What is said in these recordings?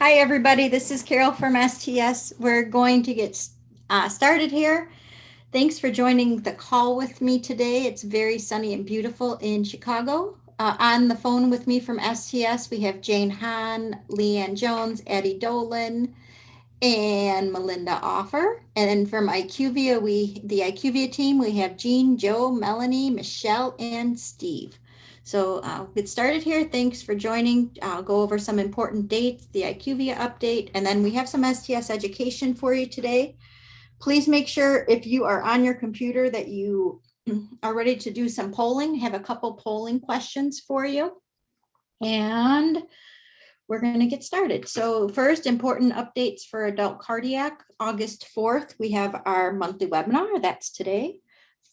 Hi, everybody. This is Carol from STS. We're going to get started here. Thanks for joining the call with me today. It's very sunny and beautiful in Chicago. On the phone with me from STS, we have Jane Hahn, Leanne Jones, Eddie Dolan, and Melinda Offer. And then from IQVIA, the IQVIA team, we have Jean, Joe, Melanie, Michelle, and Steve. So I'll get started here. Thanks for joining. I'll go over some important dates, the IQVIA update, and then we have some STS education for you today. Please make sure if you are on your computer that you are ready to do some polling. I have a couple polling questions for you. And we're going to get started. So first, important updates for adult cardiac. August 4th, we have our monthly webinar. That's today.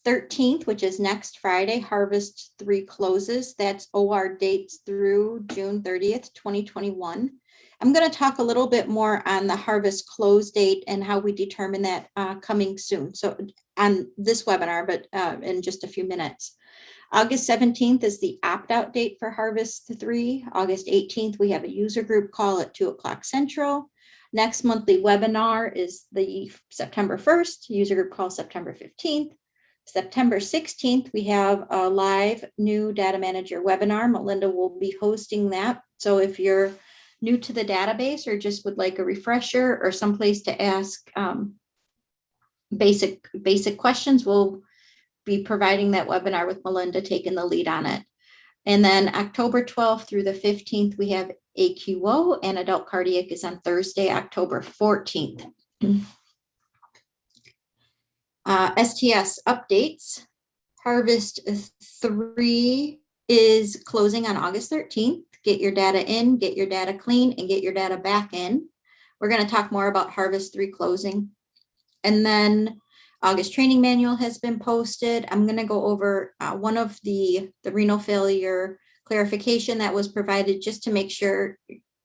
13th, which is next Friday, Harvest 3 closes. That's OR dates through June 30th, 2021. I'm going to talk a little bit more on the Harvest close date and how we determine that coming soon. So on this webinar, but in just a few minutes. August 17th is the opt-out date for Harvest 3. August 18th, we have a user group call at 2 o'clock Central. Next monthly webinar is the September 1st, user group call September 15th. September 16th, we have a live new data manager webinar. Melinda will be hosting that. So if you're new to the database or just would like a refresher or someplace to ask basic questions, we'll be providing that webinar with Melinda taking the lead on it. And then October 12th through the 15th, we have AQO, and adult cardiac is on Thursday, October 14th. STS updates. Harvest 3 is closing on August 13th. Get your data in, get your data clean, and get your data back in. We're going to talk more about Harvest 3 closing. And then August training manual has been posted. I'm going to go over one of the renal failure clarification that was provided just to make sure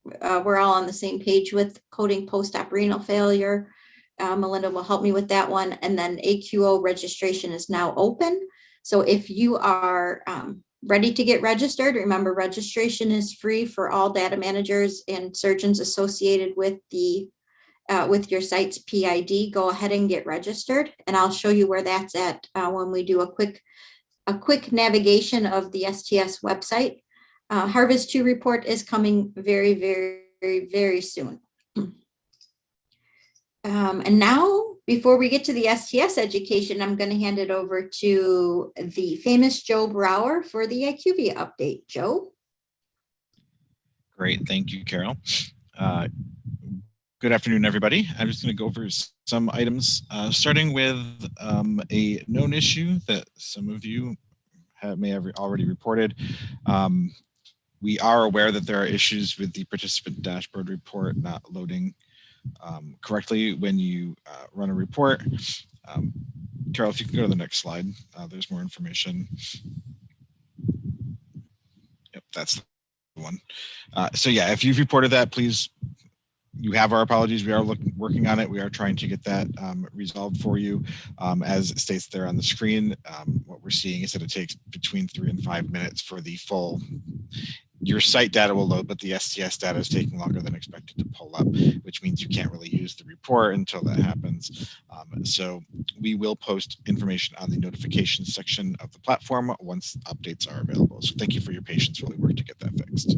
we're all on the same page with coding post-op renal failure. Melinda will help me with that one. And then AQO registration is now open. So if you are ready to get registered, remember registration is free for all data managers and surgeons associated with the with your site's PID. Go ahead and get registered, and I'll show you where that's at when we do a quick navigation of the STS website. Harvest 2 report is coming very, very, very, very soon. And now, before we get to the STS education, I'm going to hand it over to the famous Joe Brower for the IQVIA update. Joe? Great, thank you, Carol. Good afternoon, everybody. I'm just going to go over some items, starting with a known issue that some of you may have already reported. We are aware that there are issues with the participant dashboard report not loading correctly when you run a report. Carol, if you can go to the next slide, there's more information. Yep, that's the one. So yeah, if you've reported that, please, you have our apologies. We are working on it. We are trying to get that resolved for you. As it states there on the screen, what we're seeing is that it takes between 3 and 5 minutes for the full, your site data will load, but the STS data is taking longer than expected to pull up, which means you can't really use the report until that happens. So we will post information on the notifications section of the platform once updates are available. So thank you for your patience while we work to get that fixed.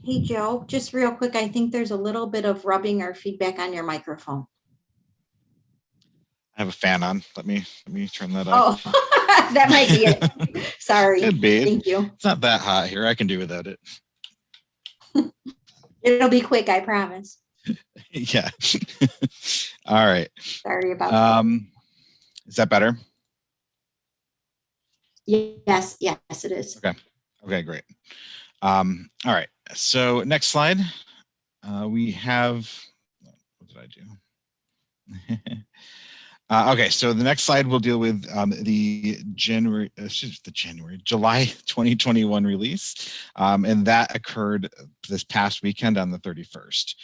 Hey, Joe, just real quick, I think there's a little bit of rubbing or feedback on your microphone. I have a fan on. Let me turn that off. Oh, that might be it. Sorry. Could be. Thank you. It's not that hot here. I can do without it. It'll be quick, I promise. Yeah. All right. Sorry about that. Is that better? Yes, it is. Okay, great. All right. So next slide, we have, what did I do? Okay, so the next slide will deal with the July 2021 release, and that occurred this past weekend on the 31st.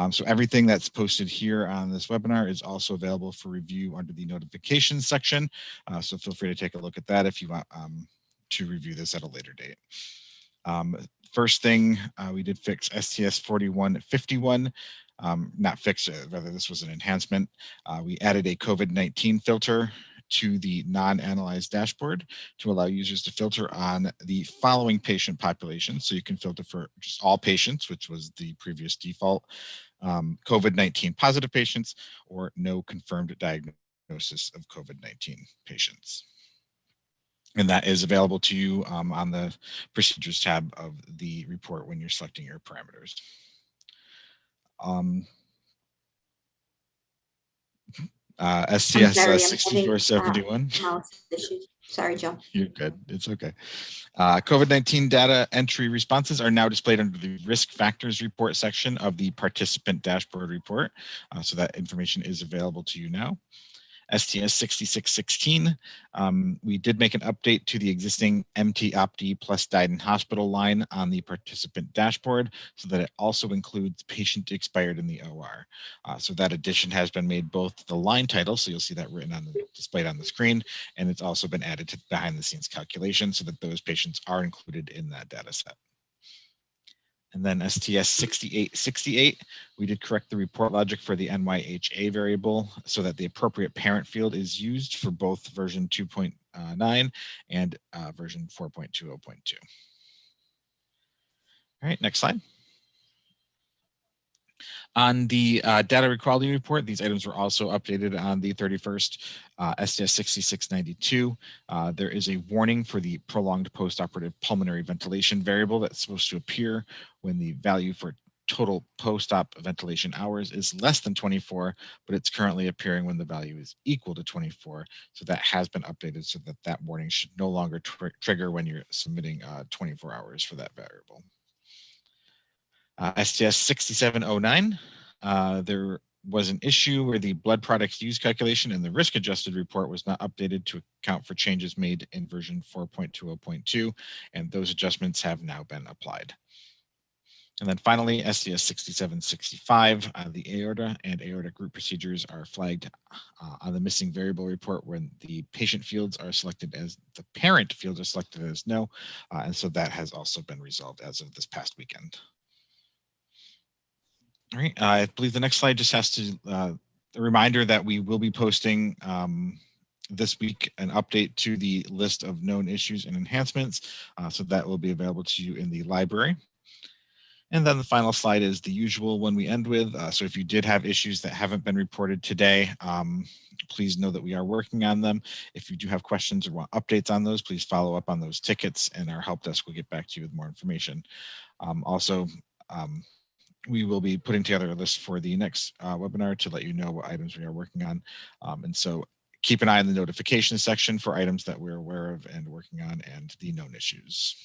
So everything that's posted here on this webinar is also available for review under the notifications section. So feel free to take a look at that if you want to review this at a later date. first thing, we did fix STS 4151. Not fix it, rather this was an enhancement. We added a COVID-19 filter to the non-analyzed dashboard to allow users to filter on the following patient population. So you can filter for just all patients, which was the previous default, COVID-19 positive patients, or no confirmed diagnosis of COVID-19 patients. And that is available to you on the procedures tab of the report when you're selecting your parameters. I'm STS sorry, I'm having 6471. mouse issues. Sorry, Joe. You're good. It's okay. COVID-19 data entry responses are now displayed under the risk factors report section of the participant dashboard report. So that information is available to you now. STS 6616, we did make an update to the existing MT OpD plus Diden Hospital line on the participant dashboard so that it also includes patient expired in the OR. So that addition has been made both to the line title, so you'll see that written on the displayed on the screen, and it's also been added to the behind the scenes calculation so that those patients are included in that data set. And then STS 6868, we did correct the report logic for the NYHA variable so that the appropriate parent field is used for both version 2.9 and version 4.20.2. All right, next slide. On the data equality report, these items were also updated on the 31st, STS 6692. There is a warning for the prolonged postoperative pulmonary ventilation variable that's supposed to appear when the value for total post-op ventilation hours is less than 24, but it's currently appearing when the value is equal to 24. So that has been updated so that that warning should no longer trigger when you're submitting 24 hours for that variable. STS 6709, there was an issue where the blood products used calculation in the risk adjusted report was not updated to account for changes made in version 4.20.2, and those adjustments have now been applied. And then finally, STS 6765, the aorta and aorta group procedures are flagged on the missing variable report when the patient fields are selected as the parent fields are selected as no, and so that has also been resolved as of this past weekend. All right, I believe the next slide just has to a reminder that we will be posting this week an update to the list of known issues and enhancements. So that will be available to you in the library. And then the final slide is the usual one we end with. So if you did have issues that haven't been reported today, please know that we are working on them. If you do have questions or want updates on those, please follow up on those tickets and our help desk will get back to you with more information. Also, we will be putting together a list for the next webinar to let you know what items we are working on. And so keep an eye on the notification section for items that we're aware of and working on and the known issues.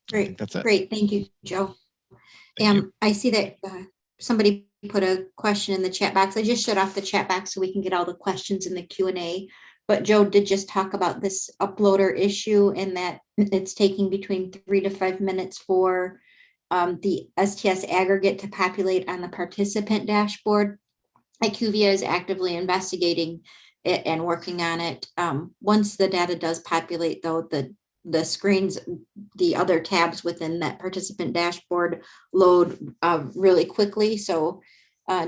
Great. I think that's it. Great. Thank you, Joe. I see that somebody put a question in the chat box. I just shut off the chat box so we can get all the questions in the Q&A. But Joe did just talk about this uploader issue and that it's taking between 3 to 5 minutes for the STS aggregate to populate on the participant dashboard. IQVIA is actively investigating it and working on it. Once the data does populate, though, the screens, the other tabs within that participant dashboard load really quickly. So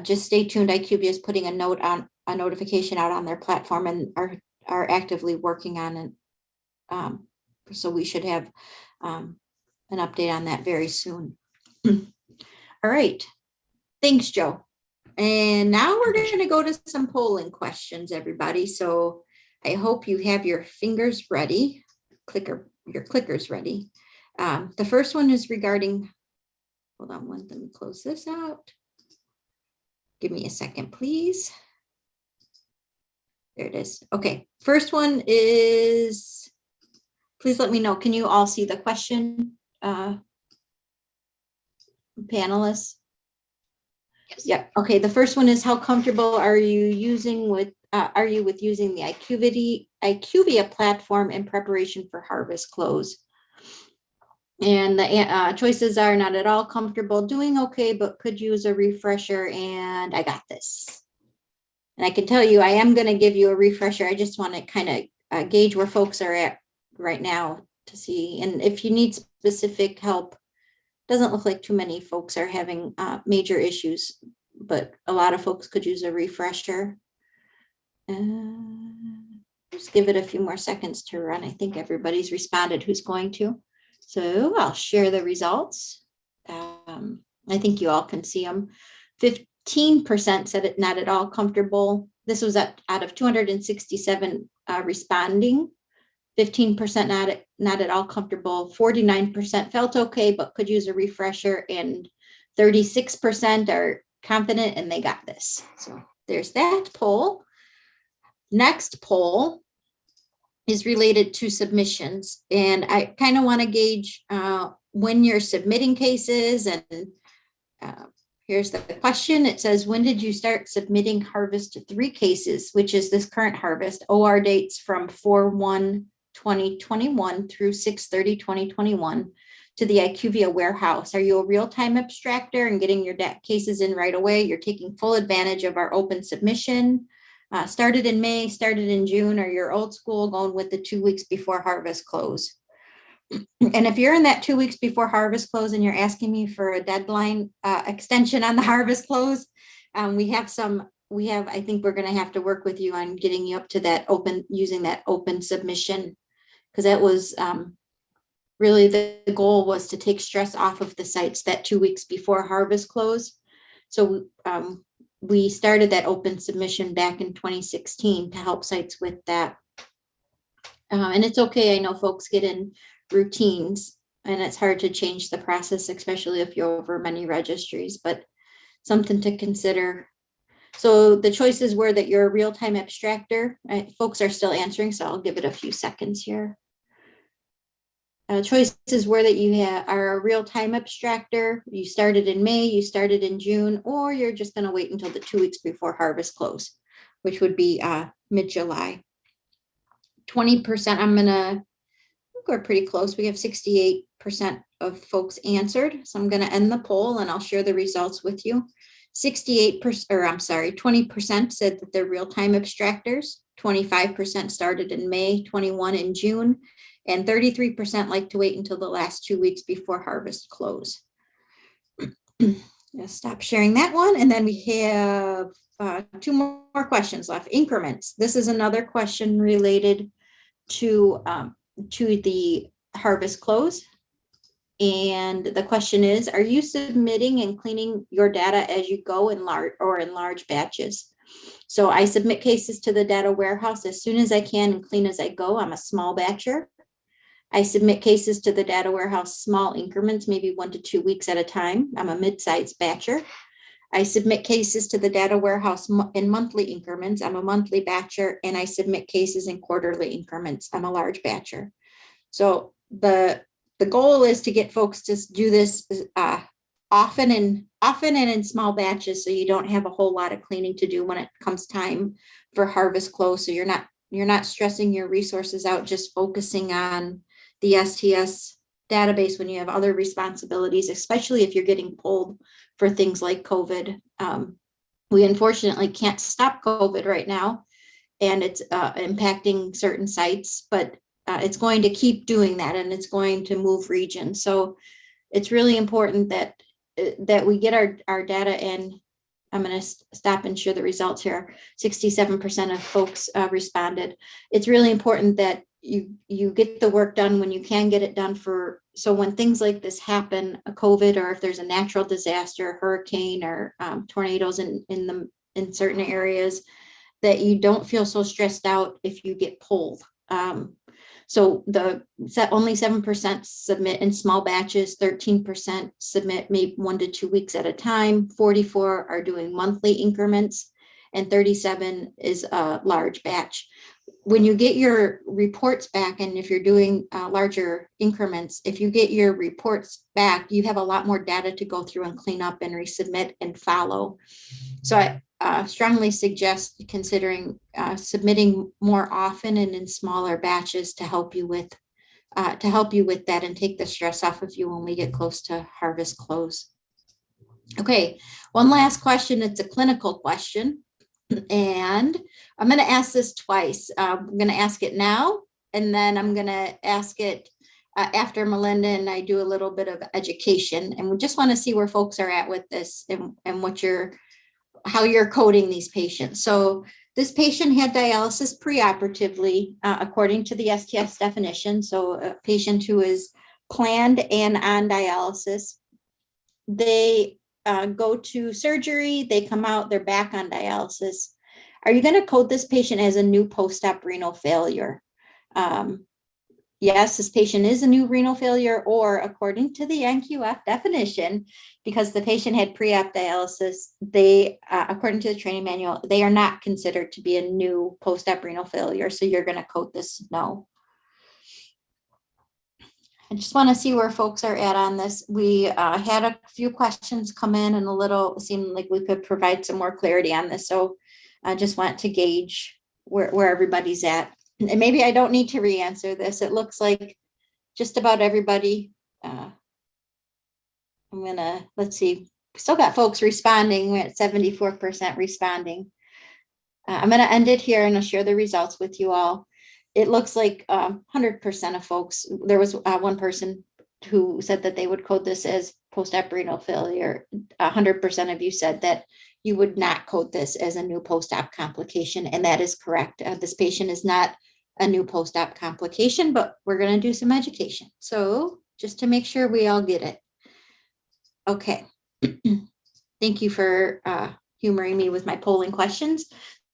just stay tuned. IQVIA is putting a notification out on their platform and are actively working on it. So we should have an update on that very soon. All right. Thanks, Joe. And now we're going to go to some polling questions, everybody. So I hope you have your fingers ready, your clickers ready. The first one is regarding, hold on, let me close this out. Give me a second, please. There it is. Okay, first one is, please let me know, can you all see the question, panelists? Yes. Yep. Okay. The first one is, how comfortable are you using with using the IQVIA platform in preparation for harvest close? And the choices are not at all comfortable, doing okay, but could use a refresher, and I got this. And I can tell you, I am going to give you a refresher. I just want to kind of gauge where folks are at right now to see. And if you need specific help. Doesn't look like too many folks are having major issues, but a lot of folks could use a refresher. Just give it a few more seconds to run. I think everybody's responded who's going to. So I'll share the results. I think you all can see them. 15% said it not at all comfortable. This was out of 267 responding. 15% not at all comfortable. 49% felt okay, but could use a refresher, and 36% are confident and they got this. So there's that poll. Next poll is related to submissions, and I kind of want to gauge when you're submitting cases. And here's the question. It says, when did you start submitting harvest 3 cases, which is this current harvest? OR dates from 4/1/2021 through 6/30/2021 to the IQVIA warehouse. Are you a real-time abstractor and getting your cases in right away? You're taking full advantage of our open submission. Started in May, started in June, or you're old school going with the 2 weeks before harvest close. And if you're in that 2 weeks before harvest close and you're asking me for a deadline extension on the harvest close, I think we're going to have to work with you on getting you up to that using that open submission, because that was really the goal, was to take stress off of the sites that 2 weeks before harvest close. So we started that open submission back in 2016 to help sites with that. And it's okay. I know folks get in routines and it's hard to change the process, especially if you're over many registries, but something to consider. So the choices were that you're a real-time abstractor. Folks are still answering, so I'll give it a few seconds here. Choices were that you are a real-time abstractor, you started in May, you started in June, or you're just going to wait until the 2 weeks before harvest close, which would be mid-July. 20%, we're pretty close. We have 68% of folks answered. So I'm going to end the poll and I'll share the results with you. 20% said that they're real-time abstractors. 25% started in May, 21 in June, and 33% like to wait until the last 2 weeks before harvest close. I'll stop sharing that one. And then we have 2 more questions left. Increments. This is another question related to the harvest close. And the question is, are you submitting and cleaning your data as you go in large batches? So I submit cases to the data warehouse as soon as I can and clean as I go. I'm a small batcher. I submit cases to the data warehouse small increments, maybe 1 to 2 weeks at a time. I'm a mid-sized batcher. I submit cases to the data warehouse in monthly increments. I'm a monthly batcher, and I submit cases in quarterly increments. I'm a large batcher. So the goal is to get folks to do this often and in small batches, so you don't have a whole lot of cleaning to do when it comes time for harvest close. So you're not stressing your resources out just focusing on the STS database when you have other responsibilities, especially if you're getting pulled for things like COVID. We unfortunately can't stop COVID right now, and it's impacting certain sites, but it's going to keep doing that, and it's going to move regions. So it's really important that we get our data in. I'm going to stop and share the results here. 67% of folks responded. It's really important that you get the work done when you can get it done, so when things like this happen, a COVID, or if there's a natural disaster, a hurricane, or tornadoes in certain areas, that you don't feel so stressed out if you get pulled. So only 7% submit in small batches, 13% submit maybe 1 to 2 weeks at a time, 44 are doing monthly increments, and 37 is a large batch. When you get your reports back, and if you're doing larger increments, if you get your reports back, you have a lot more data to go through and clean up and resubmit and follow. So I strongly suggest considering submitting more often and in smaller batches to help you with that and take the stress off of you when we get close to harvest close. Okay, one last question. It's a clinical question, and I'm going to ask this twice. I'm going to ask it now, and then I'm going to ask it after Melinda and I do a little bit of education, and we just want to see where folks are at with this and what how you're coding these patients. So this patient had dialysis preoperatively, according to the STS definition. So a patient who is planned and on dialysis, they go to surgery, they come out, they're back on dialysis. Are you going to code this patient as a new post-op renal failure? Yes, this patient is a new renal failure, or according to the NQF definition, because the patient had pre-op dialysis, they, according to the training manual, they are not considered to be a new post-op renal failure. So you're going to code this no. I just want to see where folks are at on this. We had a few questions come in and it seemed like we could provide some more clarity on this. So I just want to gauge where everybody's at. And maybe I don't need to re-answer this. It looks like just about everybody. Let's see, still got folks responding. We're at 74% responding. I'm gonna end it here and I'll share the results with you all. It looks like 100% of folks, there was one person who said that they would code this as post-op renal failure. 100% of you said that you would not code this as a new post-op complication, and that is correct. This patient is not a new post-op complication, but we're going to do some education. So just to make sure we all get it. Okay. Thank you for humoring me with my polling questions.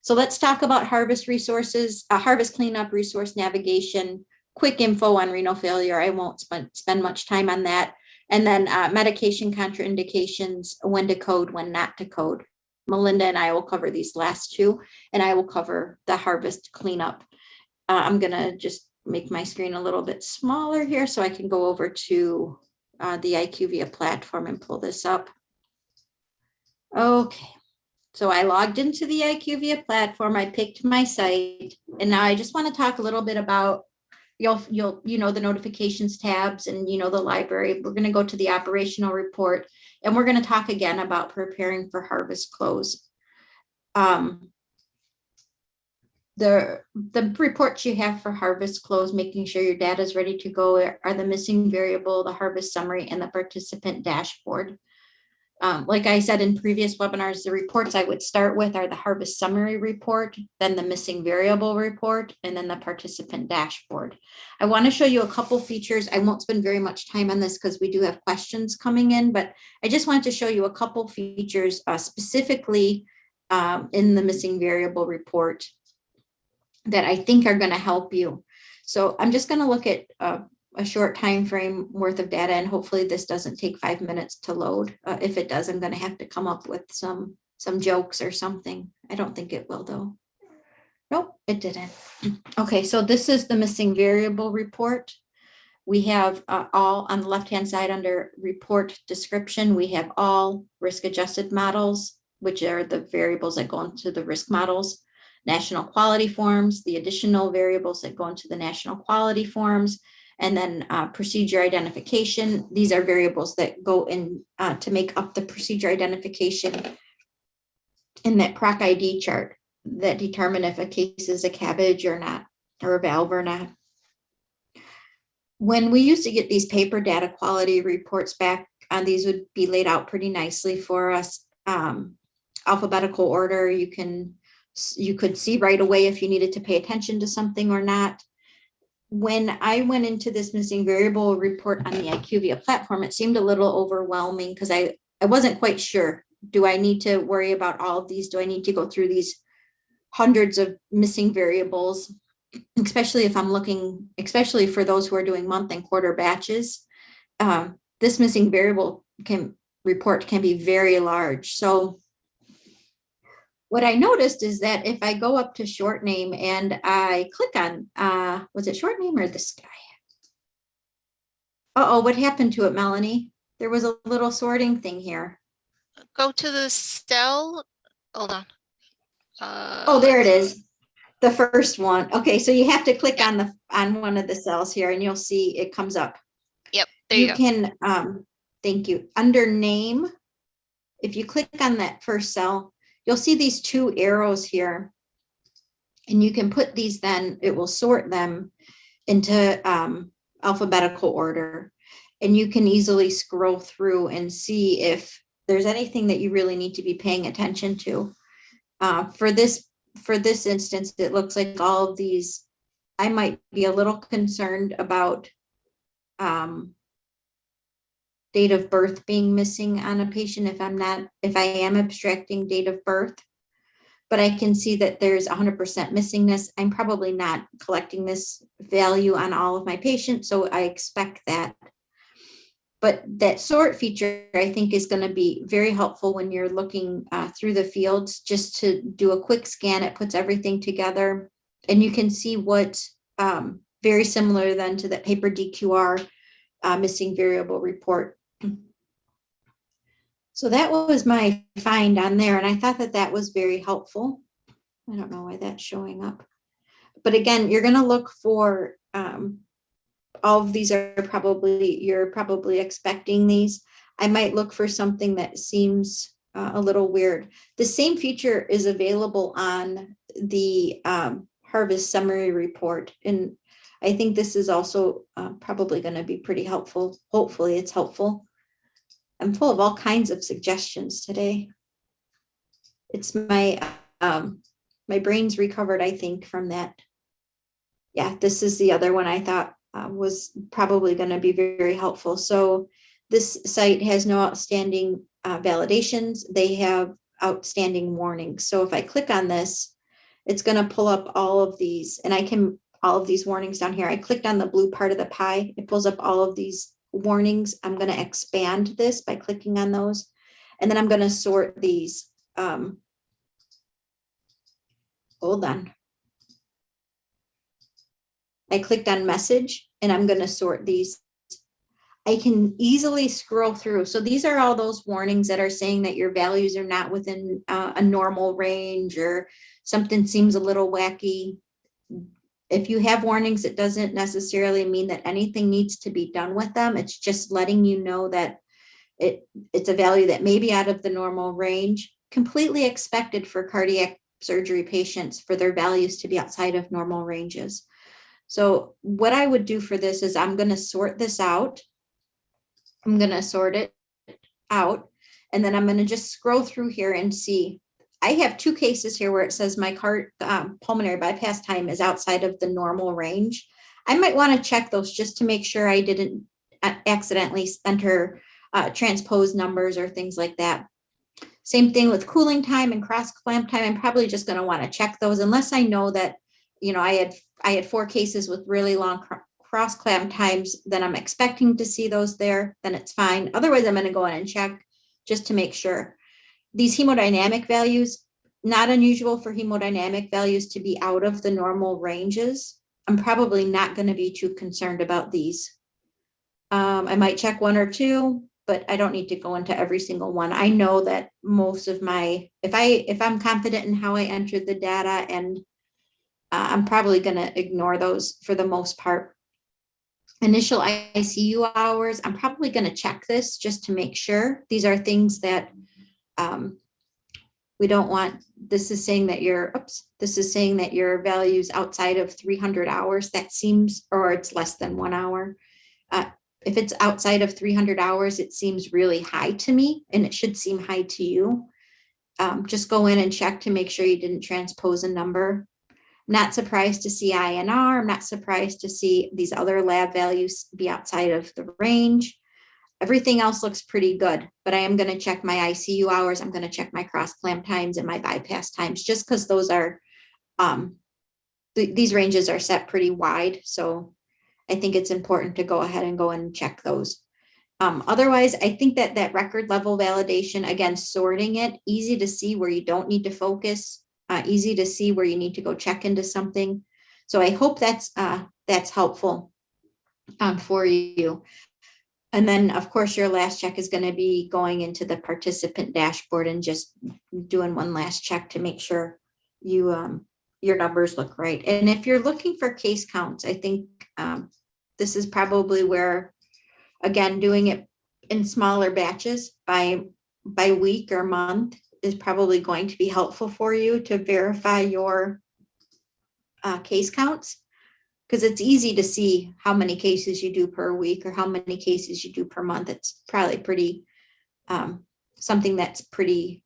So let's talk about harvest resources, harvest cleanup, resource navigation, quick info on renal failure. I won't spend much time on that. And then medication contraindications, when to code, when not to code. Melinda and I will cover these last two, and I will cover the harvest cleanup. I'm gonna just make my screen a little bit smaller here so I can go over to the IQVIA platform and pull this up. Okay. So I logged into the IQVIA platform, I picked my site, and now I just want to talk a little bit about, the notifications tabs and, the library. We're going to go to the operational report, and we're going to talk again about preparing for harvest close. The reports you have for harvest close, making sure your data is ready to go, are the missing variable, the harvest summary, and the participant dashboard. Like I said in previous webinars, the reports I would start with are the harvest summary report, then the missing variable report, and then the participant dashboard. I want to show you a couple features. I won't spend very much time on this because we do have questions coming in, but I just wanted to show you a couple features specifically in the missing variable report that I think are going to help you. So I'm just going to look at a short time frame worth of data, and hopefully this doesn't take 5 minutes to load. If it does, I'm going to have to come up with some jokes or something. I don't think it will though. Nope, it didn't. Okay, so this is the missing variable report. We have all on the left-hand side under report description, we have all risk adjusted models, which are the variables that go into the risk models, national quality forms, the additional variables that go into the national quality forms, and then procedure identification. These are variables that go in to make up the procedure identification in that PROC ID chart that determine if a case is a cabbage or not, or a valve or not. When we used to get these paper data quality reports back, these would be laid out pretty nicely for us. Alphabetical order, you could see right away if you needed to pay attention to something or not. When I went into this missing variable report on the IQVIA platform, it seemed a little overwhelming because I wasn't quite sure. Do I need to worry about all of these? Do I need to go through these hundreds of missing variables? Especially if I'm looking, especially for those who are doing month and quarter batches, this missing variable report can be very large. So what I noticed is that if I go up to short name and I click on, was it short name or this guy? Uh-oh, what happened to it, Melanie? There was a little sorting thing here. Go to the cell. Hold on. Oh, there it is. The first one. Okay, so you have to click on one of the cells here and you'll see it comes up. Yep, there you go. You can, thank you. Under name, if you click on that first cell, you'll see these two arrows here. And you can put these then, it will sort them into alphabetical order. And you can easily scroll through and see if there's anything that you really need to be paying attention to. For this instance, it looks like all of these, I might be a little concerned about date of birth being missing on a patient if I am abstracting date of birth. But I can see that there's 100% missingness. I'm probably not collecting this value on all of my patients, so I expect that. But that sort feature, I think, is going to be very helpful when you're looking through the fields, just to do a quick scan. It puts everything together, and you can see what, very similar then to that paper DQR missing variable report. So that was my find on there, and I thought that that was very helpful. I don't know why that's showing up. But again, you're going to look for, all of these are probably, you're probably expecting these. I might look for something that seems a little weird. The same feature is available on the harvest summary report. And I think this is also probably going to be pretty helpful. Hopefully it's helpful. I'm full of all kinds of suggestions today. It's my brain's recovered, I think, from that. Yeah, this is the other one I thought was probably going to be very helpful. So this site has no outstanding validations. They have outstanding warnings. So if I click on this, it's going to pull up all of these, and all of these warnings down here. I clicked on the blue part of the pie. It pulls up all of these warnings. I'm going to expand this by clicking on those. And then I'm going to sort these. Hold on. I clicked on message, and I'm going to sort these. I can easily scroll through. So these are all those warnings that are saying that your values are not within a normal range, or something seems a little wacky. If you have warnings, it doesn't necessarily mean that anything needs to be done with them. It's just letting you know that it's a value that may be out of the normal range, completely expected for cardiac surgery patients for their values to be outside of normal ranges. So what I would do for this is I'm going to sort this out. I'm going to sort it out, and then I'm going to just scroll through here and see. I have two cases here where it says my pulmonary bypass time is outside of the normal range. I might want to check those just to make sure I didn't accidentally enter transpose numbers or things like that. Same thing with cooling time and cross clamp time. I'm probably just going to want to check those unless I know that, I had 4 cases with really long cross clamp times, then I'm expecting to see those there, then it's fine. Otherwise, I'm going to go in and check just to make sure. These hemodynamic values, not unusual for hemodynamic values to be out of the normal ranges. I'm probably not going to be too concerned about these. I might check 1 or 2, but I don't need to go into every single one. I know that most of my, if I'm confident in how I entered the data, and I'm probably going to ignore those for the most part. Initial ICU hours, I'm probably going to check this just to make sure. These are things that we don't want. This is saying that your values outside of 300 hours. That seems, or it's less than 1 hour. If it's outside of 300 hours, it seems really high to me, and it should seem high to you. Just go in and check to make sure you didn't transpose a number. Not surprised to see INR. I'm not surprised to see these other lab values be outside of the range. Everything else looks pretty good, but I am going to check my ICU hours. I'm going to check my cross clamp times and my bypass times, just because those are, these ranges are set pretty wide. So I think it's important to go ahead and go and check those. Otherwise, I think that record level validation, again, sorting it, easy to see where you don't need to focus. Easy to see where you need to go check into something. So I hope that's helpful for you. And then, of course, your last check is going to be going into the participant dashboard and just doing one last check to make sure you your numbers look right. And if you're looking for case counts, I think this is probably where, again, doing it in smaller batches by week or month is probably going to be helpful for you to verify your case counts. because it's easy to see how many cases you do per week or how many cases you do per month. It's probably pretty something that's pretty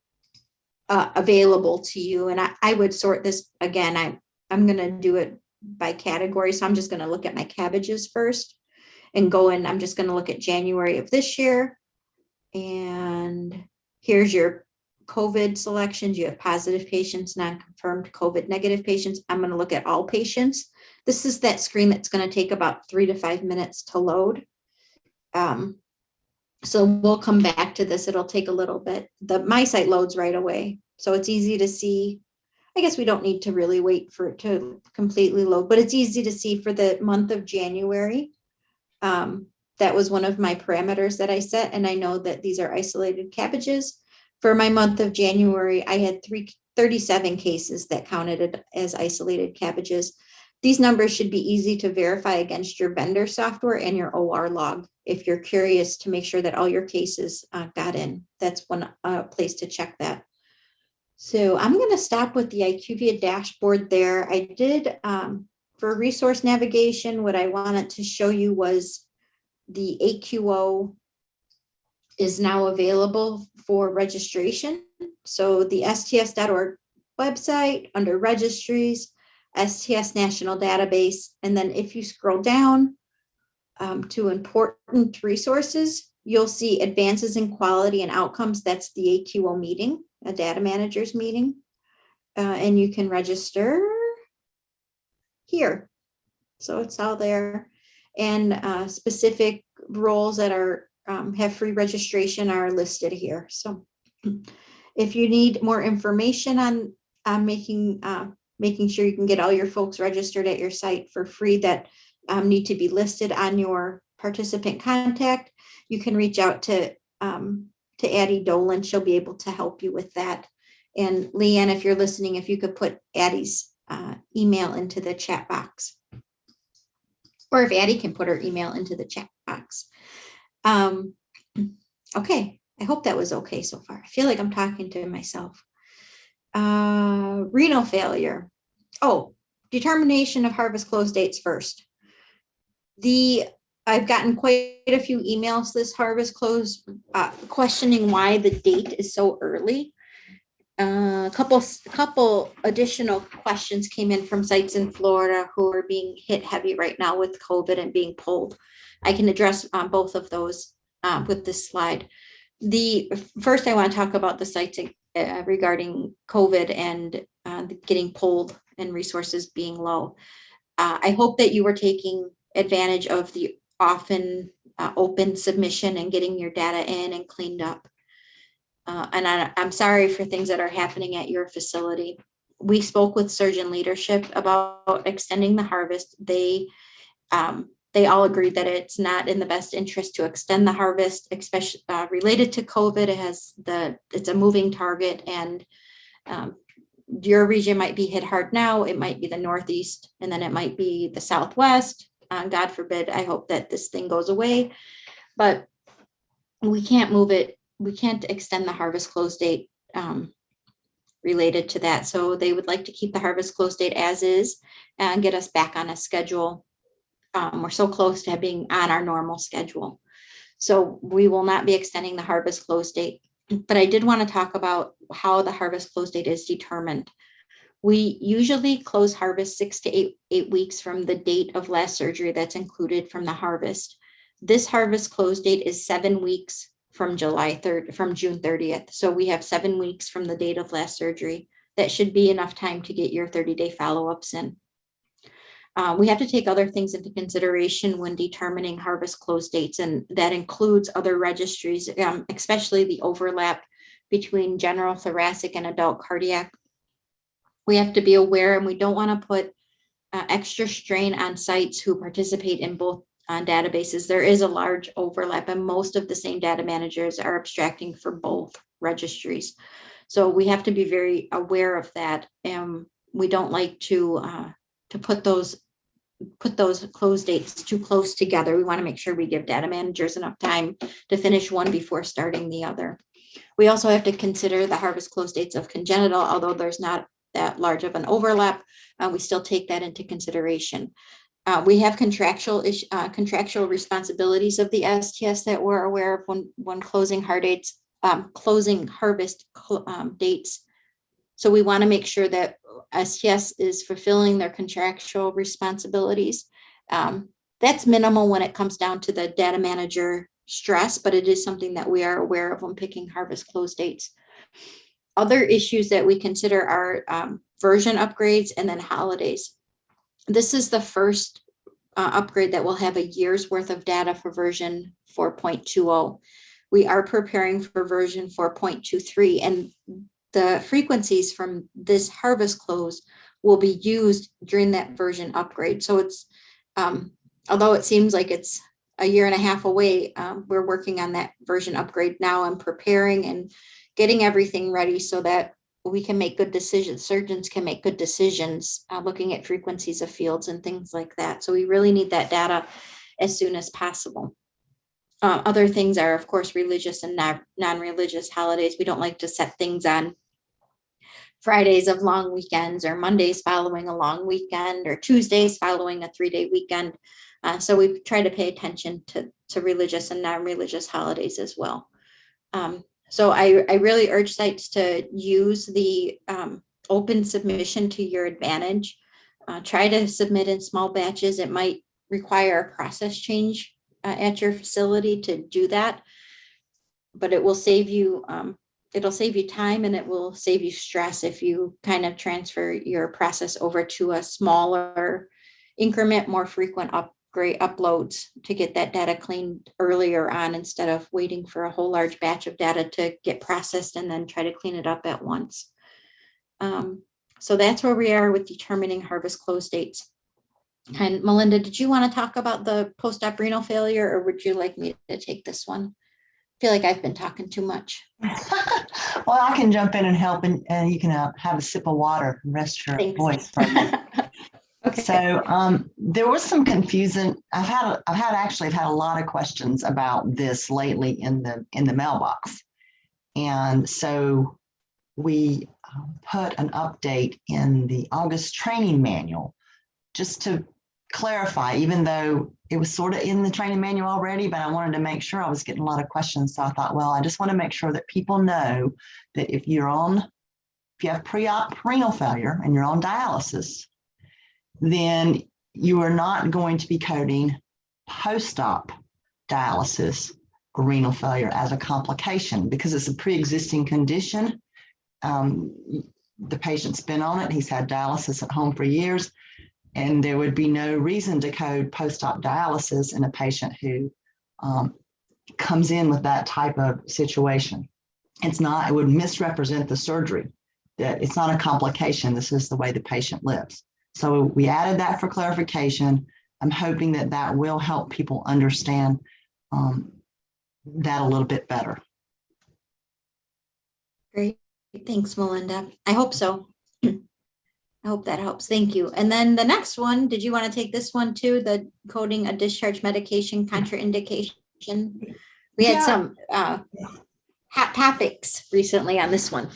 available to you. And I would sort this again. I'm going to do it by category. So I'm just going to look at my cabbages first and go in. I'm just going to look at January of this year. And here's your COVID selections. You have positive patients, non-confirmed COVID negative patients. I'm going to look at all patients. This is that screen that's going to take about 3 to 5 minutes to load. So we'll come back to this. It'll take a little bit. My site loads right away. So it's easy to see. I guess we don't need to really wait for it to completely load, but it's easy to see for the month of January. That was one of my parameters that I set. And I know that these are isolated cabbages. For my month of January, I had 37 cases that counted as isolated cabbages. These numbers should be easy to verify against your vendor software and your OR log. If you're curious to make sure that all your cases got in, that's one place to check that. So I'm going to stop with the IQVIA dashboard there. I did, for resource navigation, what I wanted to show you was the AQO is now available for registration. So the sts.org website under registries, STS National Database, and then if you scroll down to important resources, you'll see advances in quality and outcomes. That's the AQO meeting, a data manager's meeting. And you can register here. So it's all there. And specific roles that are have free registration are listed here. So if you need more information on making sure you can get all your folks registered at your site for free that need to be listed on your participant contact, you can reach out to Addie Dolan. She'll be able to help you with that. And Leanne, if you're listening, if you could put Addie's email into the chat box. Or if Addie can put her email into the chat box. Okay, I hope that was okay so far. I feel like I'm talking to myself. Renal failure. Oh, determination of harvest close dates first. I've gotten quite a few emails this harvest close questioning why the date is so early. A couple additional questions came in from sites in Florida who are being hit heavy right now with COVID and being pulled. I can address both of those with this slide. First, I want to talk about the sites regarding COVID and getting pulled and resources being low. I hope that you were taking advantage of the often open submission and getting your data in and cleaned up. And I'm sorry for things that are happening at your facility. We spoke with surgeon leadership about extending the harvest. They all agreed that it's not in the best interest to extend the harvest, especially related to COVID. It's a moving target, and your region might be hit hard now. It might be the Northeast, and then it might be the Southwest. God forbid. I hope that this thing goes away, but we can't move it. We can't extend the harvest close date related to that. So they would like to keep the harvest close date as is and get us back on a schedule. We're so close to being on our normal schedule. So we will not be extending the harvest close date. But I did want to talk about how the harvest close date is determined. We usually close harvest 6 to 8 weeks from the date of last surgery that's included from the harvest. This harvest close date is 7 weeks from June 30th. So we have 7 weeks from the date of last surgery. That should be enough time to get your 30-day follow-ups in. We have to take other things into consideration when determining harvest close dates, and that includes other registries, especially the overlap between general thoracic and adult cardiac. We have to be aware, and we don't want to put extra strain on sites who participate in both databases. There is a large overlap, and most of the same data managers are abstracting for both registries. So we have to be very aware of that. We don't like to put those close dates too close together. We want to make sure we give data managers enough time to finish one before starting the other. We also have to consider the harvest close dates of congenital, although there's not that large of an overlap. We still take that into consideration. We have contractual responsibilities of the STS that we're aware of when closing closing harvest dates. So we want to make sure that STS is fulfilling their contractual responsibilities. That's minimal when it comes down to the data manager stress, but it is something that we are aware of when picking harvest close dates. Other issues that we consider are version upgrades and then holidays. This is the first upgrade that will have a year's worth of data for version 4.20. We are preparing for version 4.23, and the frequencies from this harvest close will be used during that version upgrade. So it's, although it seems like it's a year and a half away, we're working on that version upgrade now and preparing and getting everything ready so that we can make good decisions. Surgeons can make good decisions, looking at frequencies of fields and things like that. So we really need that data as soon as possible. Other things are, of course, religious and non-religious holidays. We don't like to set things on Fridays of long weekends or Mondays following a long weekend or Tuesdays following a 3-day weekend. So we try to pay attention to religious and non-religious holidays as well. So I really urge sites to use the open submission to your advantage. Try to submit in small batches. It might require a process change at your facility to do that, but it will save you it'll save you time and it will save you stress if you kind of transfer your process over to a smaller increment, more frequent uploads to get that data cleaned earlier on instead of waiting for a whole large batch of data to get processed and then try to clean it up at once. So that's where we are with determining harvest close dates. And Melinda, did you want to talk about the post-op renal failure, or would you like me to take this one? I feel like I've been talking too much. Well, I can jump in and help, and you can have a sip of water and rest your Thanks. voice for a minute. Okay. So there was some confusion. I've had a lot of questions about this lately in the mailbox, and so we put an update in the August training manual just to clarify, even though it was sort of in the training manual already, but I wanted to make sure. I was getting a lot of questions. So I thought, well, I just want to make sure that people know that if you have pre-op renal failure and you're on dialysis, then you are not going to be coding post-op dialysis or renal failure as a complication because it's a pre-existing condition. The patient's been on it. He's had dialysis at home for years. And there would be no reason to code post-op dialysis in a patient who comes in with that type of situation. It would misrepresent the surgery, that it's not a complication. This is the way the patient lives. So we added that for clarification. I'm hoping that will help people understand that a little bit better. Great. Thanks, Melinda. I hope so. I hope that helps. Thank you. And then the next one, did you want to take this one too? The coding a discharge medication contraindication. We had some hot topics recently on this one.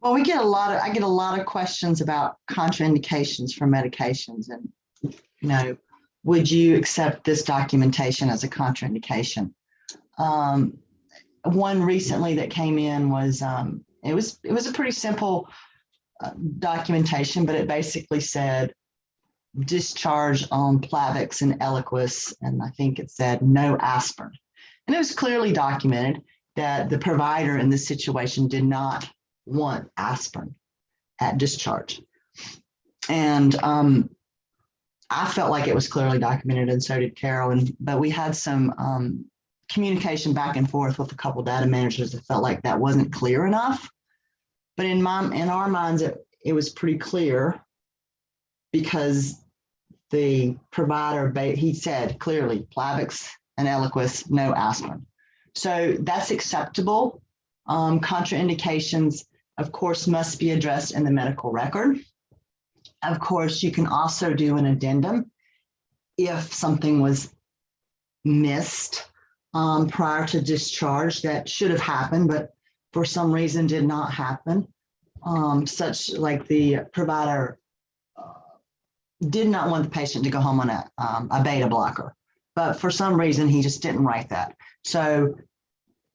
Well, I get a lot of questions about contraindications for medications, and would you accept this documentation as a contraindication? One recently that came in was it was a pretty simple documentation, but it basically said discharge on Plavix and Eliquis, and I think it said no aspirin. And it was clearly documented that the provider in this situation did not want aspirin at discharge. And I felt like it was clearly documented, and so did Carol. But we had some communication back and forth with a couple of data managers that felt like that wasn't clear enough. But in our minds, it was pretty clear because the provider, he said clearly, Plavix and Eliquis, no aspirin. So that's acceptable. Contraindications, of course, must be addressed in the medical record. Of course, you can also do an addendum if something was missed prior to discharge that should have happened, but for some reason did not happen, such like the provider did not want the patient to go home on a beta blocker, but for some reason he just didn't write that. So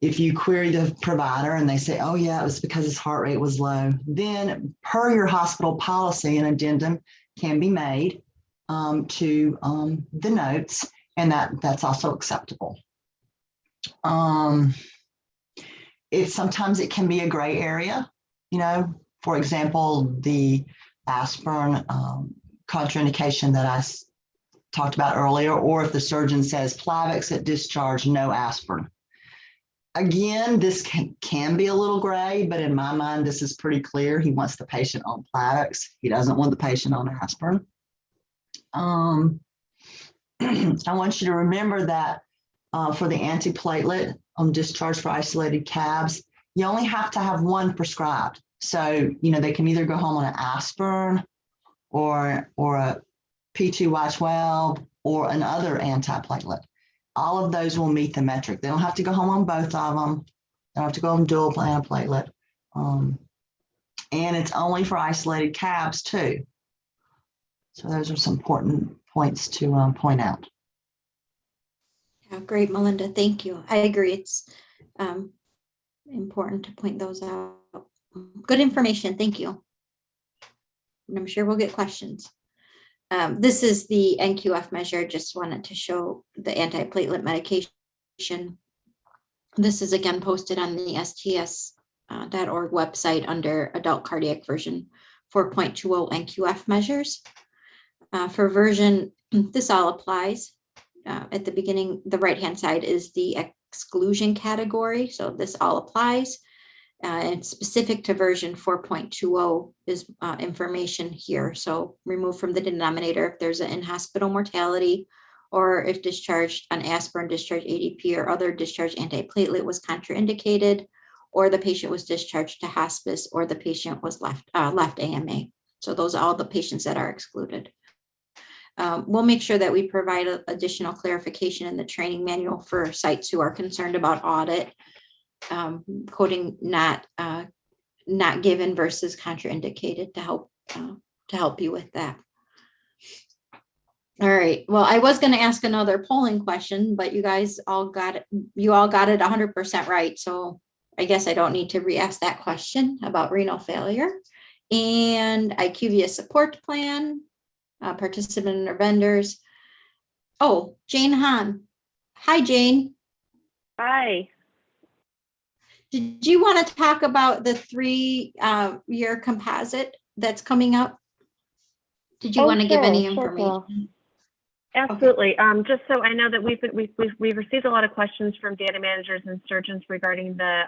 if you query the provider and they say, oh yeah, it was because his heart rate was low, then per your hospital policy, an addendum can be made to the notes, and that's also acceptable. Sometimes it can be a gray area, for example, the aspirin contraindication that I talked about earlier, or if the surgeon says Plavix at discharge, no aspirin. Again, this can be a little gray, but in my mind, this is pretty clear. He wants the patient on Plavix. He doesn't want the patient on aspirin. I want you to remember that for the antiplatelet on discharge for isolated cabs, you only have to have one prescribed. So, they can either go home on an aspirin or a P2Y12 or another antiplatelet. All of those will meet the metric. They don't have to go home on both of them. They don't have to go on dual antiplatelet. And it's only for isolated cabs too. So those are some important points to point out. Yeah, great, Melinda. Thank you. I agree. It's important to point those out. Good information. Thank you. And I'm sure we'll get questions. This is the NQF measure. Just wanted to show the antiplatelet medication. This is again posted on the sts.org website under adult cardiac version 4.20 NQF measures. For version, this all applies. At the beginning, the right-hand side is the exclusion category. So this all applies. And specific to version 4.20 is information here. So remove from the denominator if there's an in-hospital mortality, or if discharged on aspirin, discharge ADP, or other discharge antiplatelet was contraindicated, or the patient was discharged to hospice, or the patient was left AMA. So those are all the patients that are excluded. We'll make sure that we provide additional clarification in the training manual for sites who are concerned about audit, coding not given versus contraindicated to help you with that. All right. Well, I was going to ask another polling question, but you guys all got it. You all got it 100% right. So I guess I don't need to re-ask that question about renal failure. And IQVIA support plan, participant or vendors. Oh, Jane Hahn. Hi, Jane. Hi. Did you want to talk about the 3-year composite that's coming up? Did you want to give any information? Absolutely. Okay. Just so I know that we've received a lot of questions from data managers and surgeons regarding the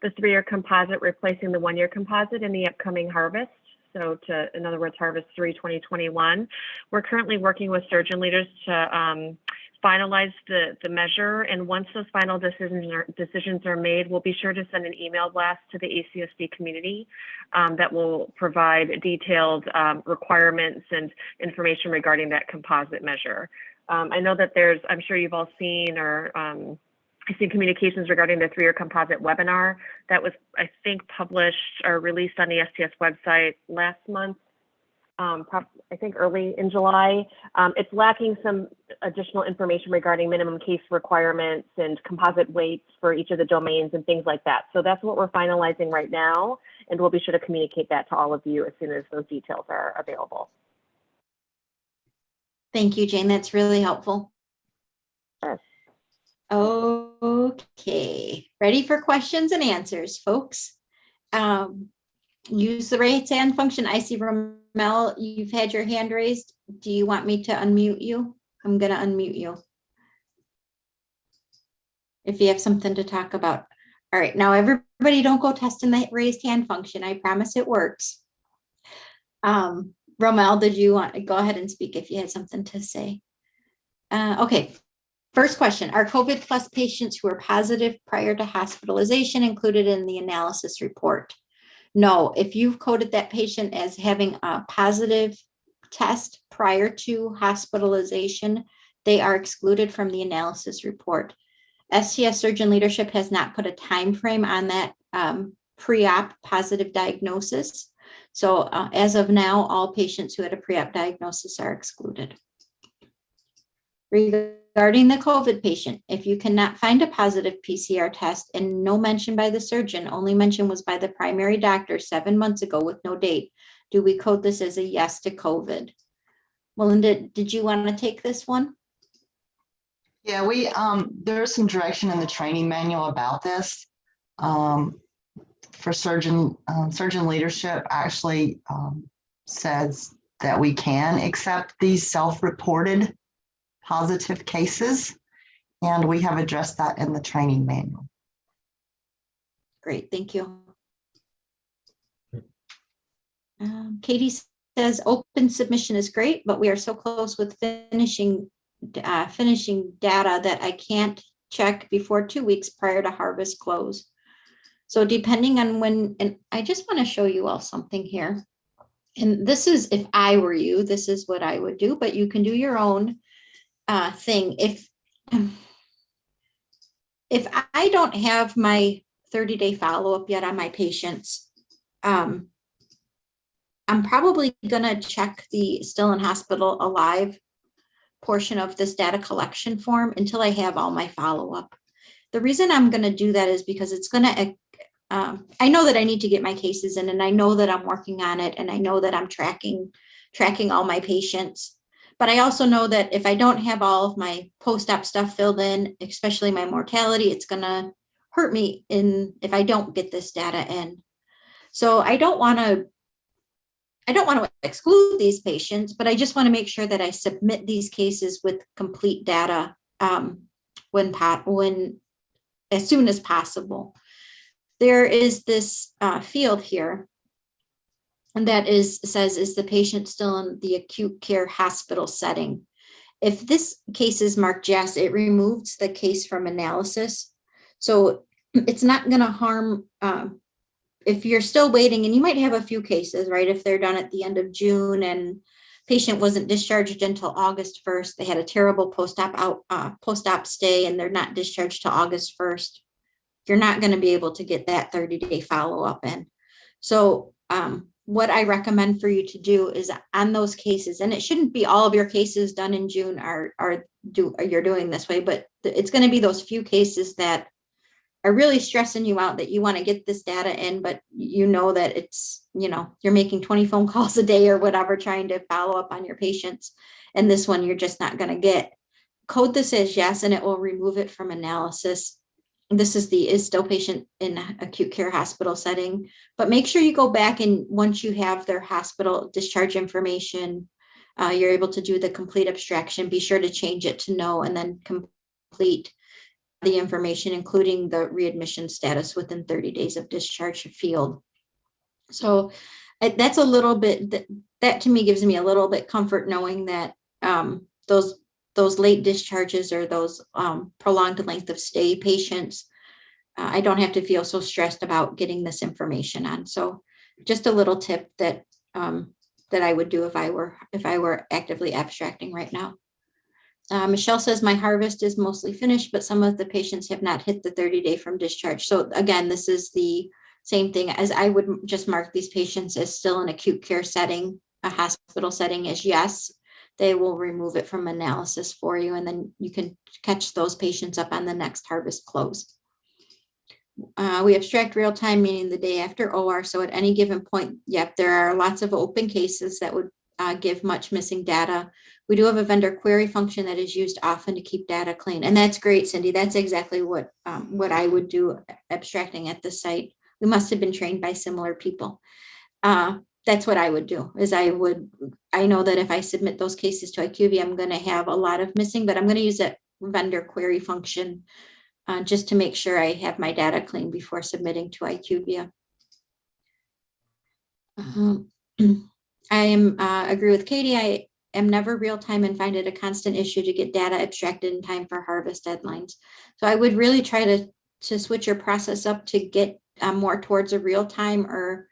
3-year composite replacing the 1-year composite in the upcoming harvest. So in other words, harvest 3 2021. We're currently working with surgeon leaders to finalize the measure, and once those final decisions are made, we'll be sure to send an email blast to the ACSD community that will provide detailed requirements and information regarding that composite measure. I know that I'm sure you've all seen or seen communications regarding the 3-year composite webinar that was, I think, published or released on the STS website last month. I think early in July. It's lacking some additional information regarding minimum case requirements and composite weights for each of the domains and things like that. So that's what we're finalizing right now, and we'll be sure to communicate that to all of you as soon as those details are available. Thank you, Jane. That's really helpful. Sure. Okay, ready for questions and answers, folks. Use the raise hand function. I see Ramel, you've had your hand raised. Do you want me to unmute you? I'm going to unmute you if you have something to talk about. All right, now everybody don't go testing the raised hand function. I promise it works. Ramel, did you want to go ahead and speak if you had something to say? Okay, first question. Are COVID plus patients who are positive prior to hospitalization included in the analysis report? No, if you've coded that patient as having a positive test prior to hospitalization, they are excluded from the analysis report. STS surgeon leadership has not put a time frame on that pre-op positive diagnosis, So as of now, all patients who had a pre-op diagnosis are excluded. Regarding the COVID patient, if you cannot find a positive PCR test and no mention by the surgeon, only mention was by the primary doctor 7 months ago with no date, do we code this as a yes to COVID? Melinda, did you want to take this one? Yeah, there's some direction in the training manual about this. For surgeon leadership actually says that we can accept these self-reported positive cases, and we have addressed that in the training manual. Great, thank you. Katie says open submission is great, but we are so close with finishing data that I can't check before 2 weeks prior to harvest close. So depending on when, and I just want to show you all something here. And this is, if I were you, this is what I would do, but you can do your own thing. If I don't have my 30-day follow-up yet on my patients, I'm probably going to check the still in hospital alive portion of this data collection form until I have all my follow-up. The reason I'm going to do that is because it's going to, I know that I need to get my cases in, and I know that I'm working on it, and I know that I'm tracking all my patients. But I also know that if I don't have all of my post-op stuff filled in, especially my mortality, it's going to hurt me if I don't get this data in. So I don't want to exclude these patients, but I just want to make sure that I submit these cases with complete data when as soon as possible. There is this field here, and that says, is the patient still in the acute care hospital setting? If this case is marked yes, it removes the case from analysis. So it's not going to harm if you're still waiting, and you might have a few cases, right? If they're done at the end of June and patient wasn't discharged until August 1st, they had a terrible post-op stay, and they're not discharged till August 1st. You're not going to be able to get that 30-day follow-up in. So what I recommend for you to do is on those cases, and it shouldn't be all of your cases done in June you're doing this way, but it's going to be those few cases that are really stressing you out, that you want to get this data in, but you know that it's, you're making 20 phone calls a day or whatever, trying to follow up on your patients. And this one, you're just not going to get. Code this as yes, and it will remove it from analysis. This is still patient in acute care hospital setting, but make sure you go back, and once you have their hospital discharge information, you're able to do the complete abstraction. Be sure to change it to no, and then complete the information, including the readmission status within 30 days of discharge field. So that's a little bit, that to me gives me a little bit comfort knowing that those late discharges or those prolonged length of stay patients, I don't have to feel so stressed about getting this information on. So just a little tip that I would do if I were actively abstracting right now. Michelle says my harvest is mostly finished, but some of the patients have not hit the 30-day from discharge. So again, this is the same thing as I would just mark these patients as still an acute care setting, a hospital setting as yes. They will remove it from analysis for you, and then you can catch those patients up on the next harvest close. We abstract real time, meaning the day after OR. So at any given point, yep, there are lots of open cases that would give much missing data. We do have a vendor query function that is used often to keep data clean. And that's great, Cindy. That's exactly what I would do abstracting at the site. We must have been trained by similar people. That's what I would do, is I know that if I submit those cases to IQVIA, I'm going to have a lot of missing, but I'm going to use that vendor query function just to make sure I have my data clean before submitting to IQVIA. I agree with Katie. I am never real time and find it a constant issue to get data abstracted in time for harvest deadlines. So I would really try to switch your process up to get more towards a real time or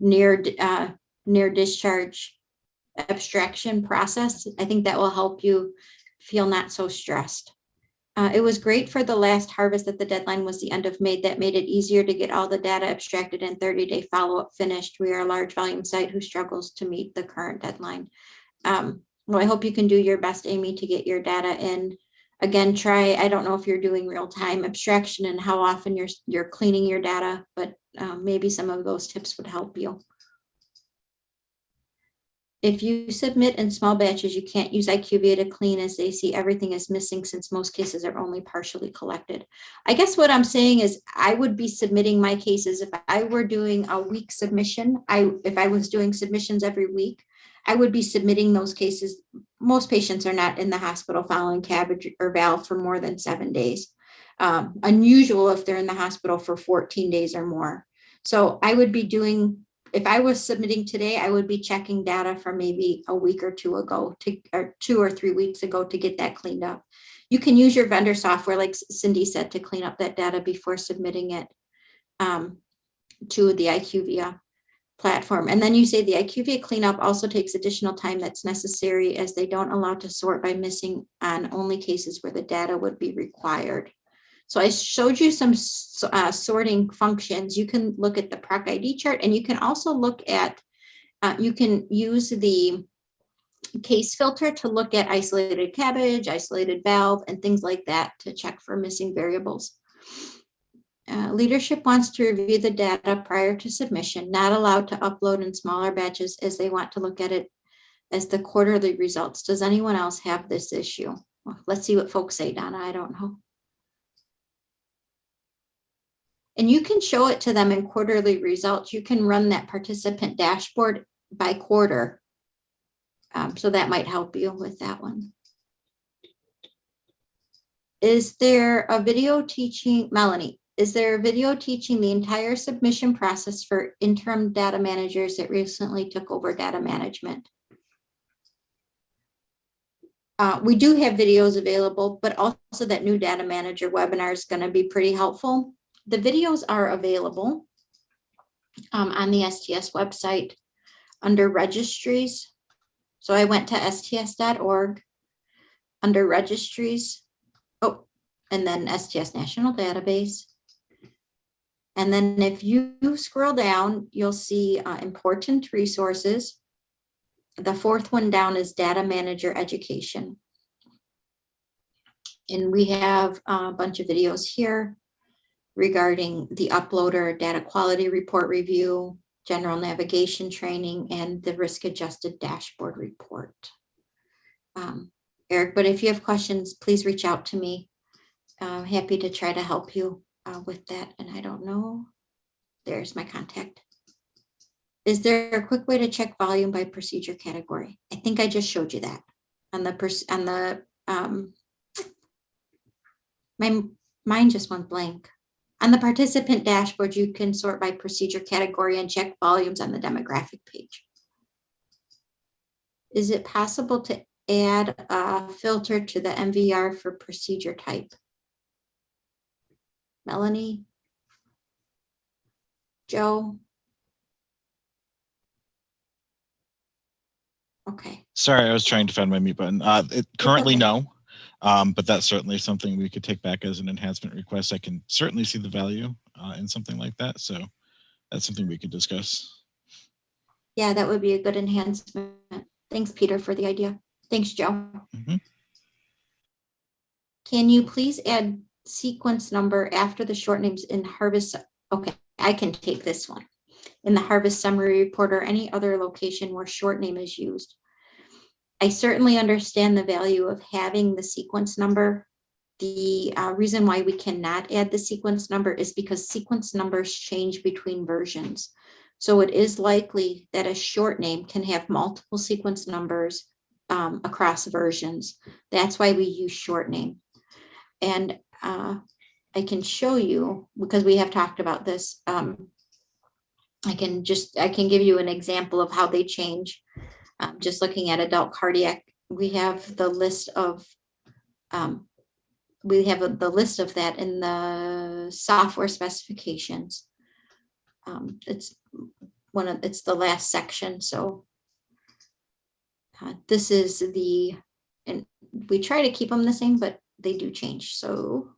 near discharge abstraction process. I think that will help you feel not so stressed. It was great for the last harvest that the deadline was the end of May. That made it easier to get all the data abstracted and 30-day follow-up finished. We are a large volume site who struggles to meet the current deadline. Well, I hope you can do your best, Amy, to get your data in. Again, I don't know if you're doing real-time abstraction and how often you're cleaning your data, but maybe some of those tips would help you. If you submit in small batches, you can't use IQVIA to clean, as they see everything is missing since most cases are only partially collected. I guess what I'm saying is I would be submitting my cases if I were doing a week submission. If I was doing submissions every week, I would be submitting those cases. Most patients are not in the hospital following CABG or valve for more than 7 days. Unusual if they're in the hospital for 14 days or more. So I would be doing, if I was submitting today, I would be checking data from maybe a week or two ago or 2 or 3 weeks ago to get that cleaned up. You can use your vendor software, like Cindy said, to clean up that data before submitting it to the IQVIA platform. And then you say the IQVIA cleanup also takes additional time that's necessary, as they don't allow to sort by missing on only cases where the data would be required. So I showed you some sorting functions. You can look at the PROC ID chart, and you can also look at, you can use the case filter to look at isolated CABG, isolated valve, and things like that to check for missing variables. Leadership wants to review the data prior to submission, not allowed to upload in smaller batches, as they want to look at it as the quarterly results. Does anyone else have this issue? Well, let's see what folks say, Donna. I don't know. And you can show it to them in quarterly results. You can run that participant dashboard by quarter. So that might help you with that one. Is there a video teaching, Melanie, is there a video teaching the entire submission process for interim data managers that recently took over data management? We do have videos available, but also that new data manager webinar is going to be pretty helpful. The videos are available on the STS website under registries. So I went to sts.org under registries. Oh, and then STS National Database. And then if you scroll down, you'll see important resources. The fourth one down is Data Manager Education. And we have a bunch of videos here regarding the uploader, data quality report review, general navigation training, and the risk-adjusted dashboard report. Eric, but if you have questions, please reach out to me. I'm happy to try to help you with that. And I don't know, there's my contact. Is there a quick way to check volume by procedure category? I think I just showed you that on the my mind just went blank. On the participant dashboard, you can sort by procedure category and check volumes on the demographic page. Is it possible to add a filter to the MVR for procedure type? Melanie? Joe? Okay. Sorry, I was trying to find my mute button. Currently, no, but that's certainly something we could take back as an enhancement request. I can certainly see the value in something like that. So that's something we could discuss. Yeah, that would be a good enhancement. Thanks, Peter, for the idea. Thanks, Joe. Mm-hmm. Can you please add sequence number after the short names in harvest? Okay, I can take this one. In the harvest summary report or any other location where short name is used. I certainly understand the value of having the sequence number. The reason why we cannot add the sequence number is because sequence numbers change between versions. So it is likely that a short name can have multiple sequence numbers across versions. That's why we use short name. And I can show you, because we have talked about this, I can give you an example of how they change. Just looking at adult cardiac, we have the list of that in the software specifications. It's the last section. So this is and we try to keep them the same, but they do change. So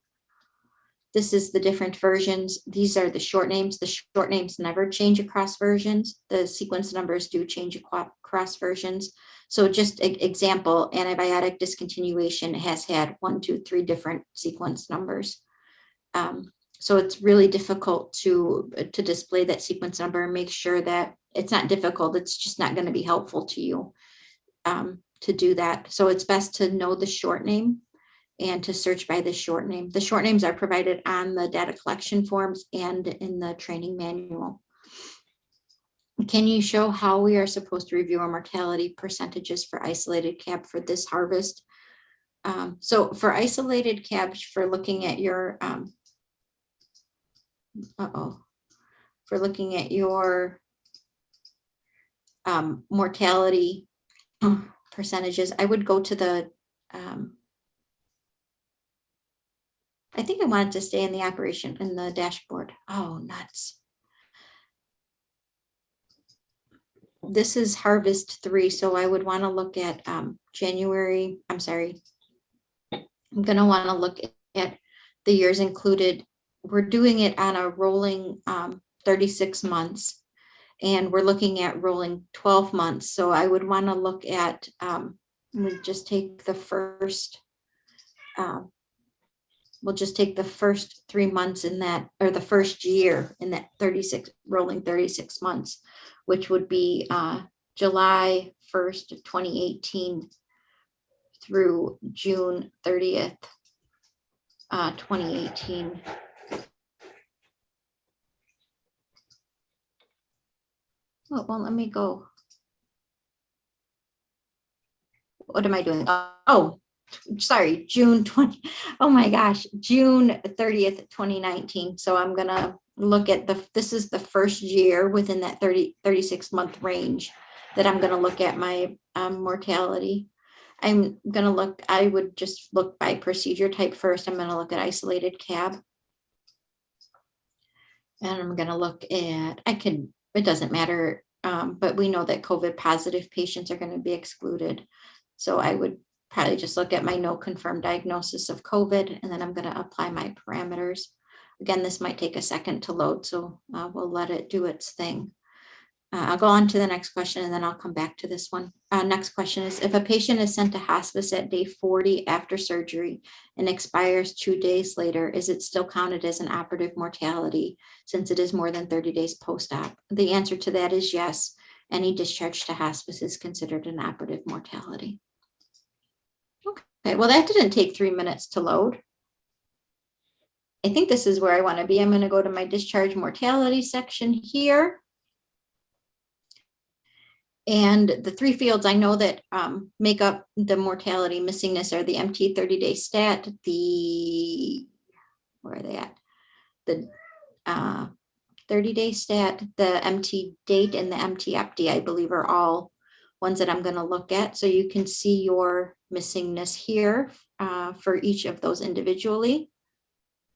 this is the different versions. These are the short names. The short names never change across versions. The sequence numbers do change across versions. So just example, antibiotic discontinuation has had 1, 2, 3 different sequence numbers. So it's really difficult to display that sequence number and make sure that it's not difficult. It's just not going to be helpful to you to do that. So it's best to know the short name and to search by the short name. The short names are provided on the data collection forms and in the training manual. Can you show how we are supposed to review our mortality percentages for isolated cab for this harvest? So for isolated cabs, for looking at your, for looking at your mortality percentages, I would go to the, I think I wanted to stay in the operation in the dashboard. Oh, nuts. This is harvest 3, so I would want to look at January. I'm sorry. I'm going to want to look at the years included. We're doing it on a rolling 36 months, and we're looking at rolling 12 months. So I would want to look at, we'll just take the first, we'll just take the first 3 months in that, or the first year in that 36, rolling 36 months, which would be July 1st, 2018 through June 30th, 2018. Oh, well, let me go. What am I doing? Oh, sorry, June 20. Oh my gosh, June 30th, 2019. So I'm going to look at this is the first year within that 36 month range that I'm going to look at my mortality. I'm going to look, I would just look by procedure type first. I'm going to look at isolated cab. And I'm going to look at, it doesn't matter, but we know that COVID positive patients are going to be excluded. So I would probably just look at my no confirmed diagnosis of COVID, and then I'm going to apply my parameters. Again, this might take a second to load, so we'll let it do its thing. I'll go on to the next question, and then I'll come back to this one. Next question is, if a patient is sent to hospice at day 40 after surgery and expires 2 days later, is it still counted as an operative mortality since it is more than 30 days post-op? The answer to that is yes. Any discharge to hospice is considered an operative mortality. Okay, well, that didn't take 3 minutes to load. I think this is where I want to be. I'm going to go to my discharge mortality section here. And the 3 fields I know that make up the mortality missingness are the MT 30-day stat, where are they at? The 30-day stat, the MT date, and the MT FD, I believe, are all ones that I'm going to look at. So you can see your missingness here for each of those individually.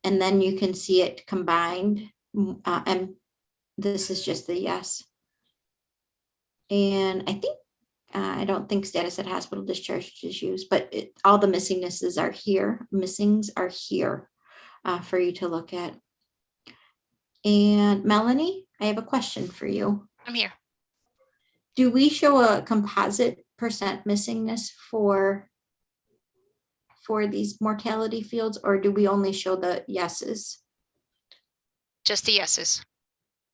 And then you can see it combined. And this is just the yes. And I think, I don't think status at hospital discharge is used, but all the missingnesses are here. Missings are here for you to look at. And Melanie, I have a question for you. I'm here. Do we show a composite percent missingness for these mortality fields, or do we only show the yeses? Just the yeses.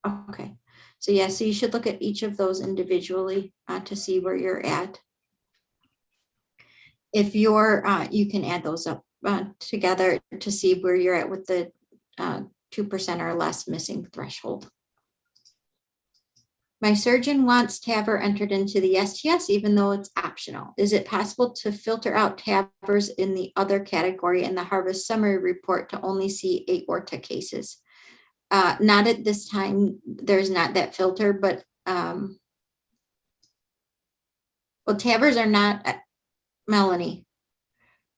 Okay. So yeah, so you should look at each of those individually to see where you're at. If you're, you can add those up together to see where you're at with the 2% or less missing threshold. My surgeon wants TAVR entered into the STS even though it's optional. Is it possible to filter out TAVRs in the other category in the harvest summary report to only see aorta cases? Not at this time, there's not that filter, but well, TAVRs are not, Melanie,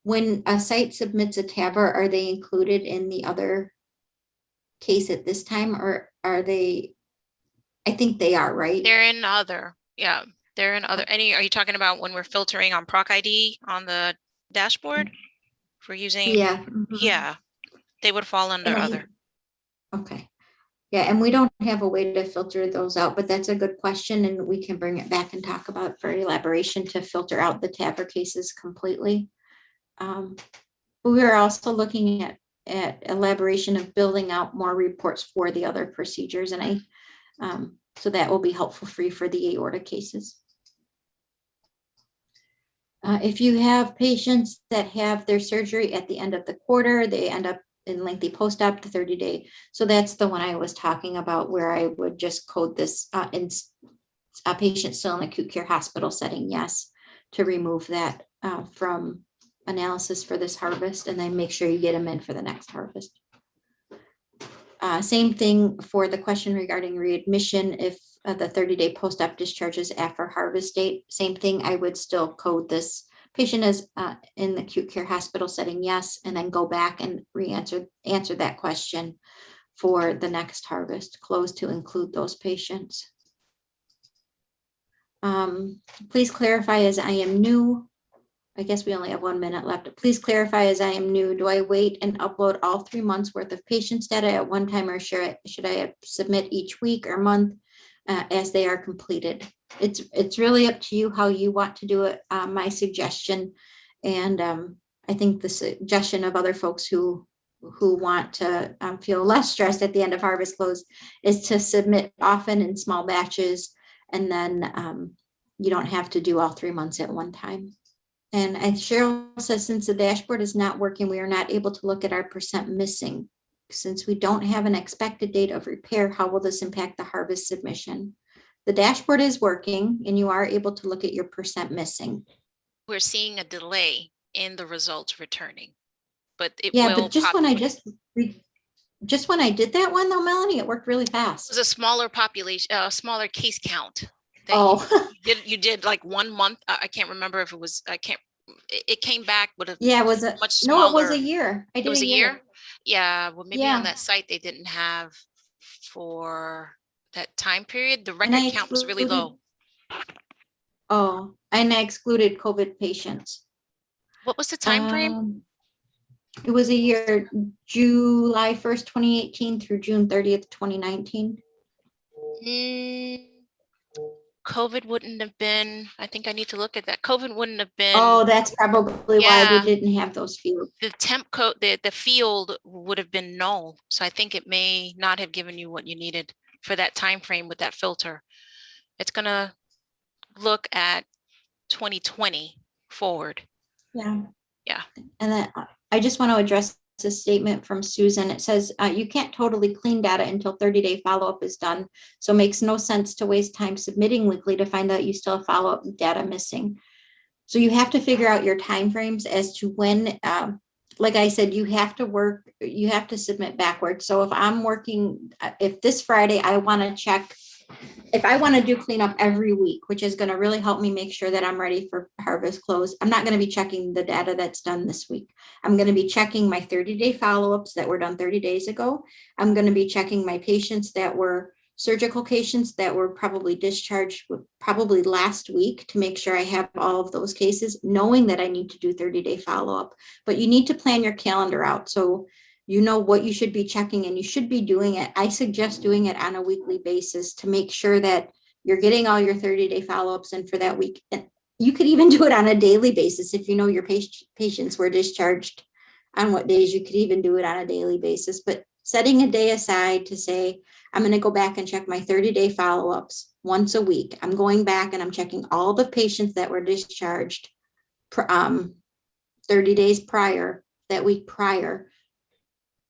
when a site submits a TAVR, are they included in the other case at this time, or are they? I think they are, right? They're in other. Yeah, they're in other. Are you talking about when we're filtering on Proc ID on the dashboard? If we're using, Yeah. Mhm. yeah, they would fall under And other. okay. Yeah, and we don't have a way to filter those out, but that's a good question, and we can bring it back and talk about for elaboration to filter out the TAVR cases completely. We are also looking at elaboration of building out more reports for the other procedures, and so that will be helpful for you for the aorta cases. If you have patients that have their surgery at the end of the quarter, they end up in lengthy post-op to 30-day. So that's the one I was talking about where I would just code this in a patient still in acute care hospital setting, yes, to remove that from analysis for this harvest, and then make sure you get them in for the next harvest. Same thing for the question regarding readmission. If the 30-day post-op discharges after harvest date, same thing, I would still code this patient as in the acute care hospital setting, yes, and then go back and answer that question for the next harvest, close to include those patients. Please clarify as I am new. I guess we only have 1 minute left. Please clarify as I am new. Do I wait and upload all 3 months worth of patients data at one time, or should I submit each week or month as they are completed? It's really up to you how you want to do it. My suggestion, and I think the suggestion of other folks who want to feel less stressed at the end of harvest close, is to submit often in small batches, and then you don't have to do all 3 months at one time. And Cheryl says, since the dashboard is not working, we are not able to look at our percent missing. Since we don't have an expected date of repair, how will this impact the harvest submission? The dashboard is working and you are able to look at your percent missing. We're seeing a delay in the results returning, but it Yeah, will but just when I did that one though, Melanie, it worked really It was fast. a smaller population, smaller case count. That Oh, you did like 1 month. I can't remember if it was, it came back with a yeah, was it? much No, it was smaller. a year. I It did was a a year? year. Yeah, well, maybe on Yeah. that site they didn't have for that time period. The And I record count was really low. and I excluded COVID patients. What was the time frame? It was a year, July 1st, 2018 through June 30th, 2019. COVID wouldn't have been, I think I need to look at that. COVID wouldn't have been. Oh, that's probably why we Yeah. didn't have those fields. The temp code, the field would have been null. So I think it may not have given you what you needed for that time frame with that filter. It's gonna look at 2020 forward. Yeah. Yeah. And then I just want to address a statement from Susan. It says, you can't totally clean data until 30-day follow-up is done. So it makes no sense to waste time submitting weekly to find out you still have follow-up data missing. So you have to figure out your timeframes as to when, like I said, you have to submit backwards. So if I'm working, if this Friday I want to check, if I want to do cleanup every week, which is going to really help me make sure that I'm ready for harvest close, I'm not going to be checking the data that's done this week. I'm going to be checking my 30-day follow-ups that were done 30 days ago. I'm going to be checking my patients that were surgical patients that were probably discharged probably last week to make sure I have all of those cases, knowing that I need to do 30-day follow-up. But you need to plan your calendar out so you know what you should be checking, and you should be doing it. I suggest doing it on a weekly basis to make sure that you're getting all your 30-day follow-ups in for that week. And you could even do it on a daily basis if you know your patients were discharged on what days. You could even do it on a daily basis, but setting a day aside to say, I'm going to go back and check my 30-day follow-ups once a week. I'm going back and I'm checking all the patients that were discharged 30 days prior, that week prior,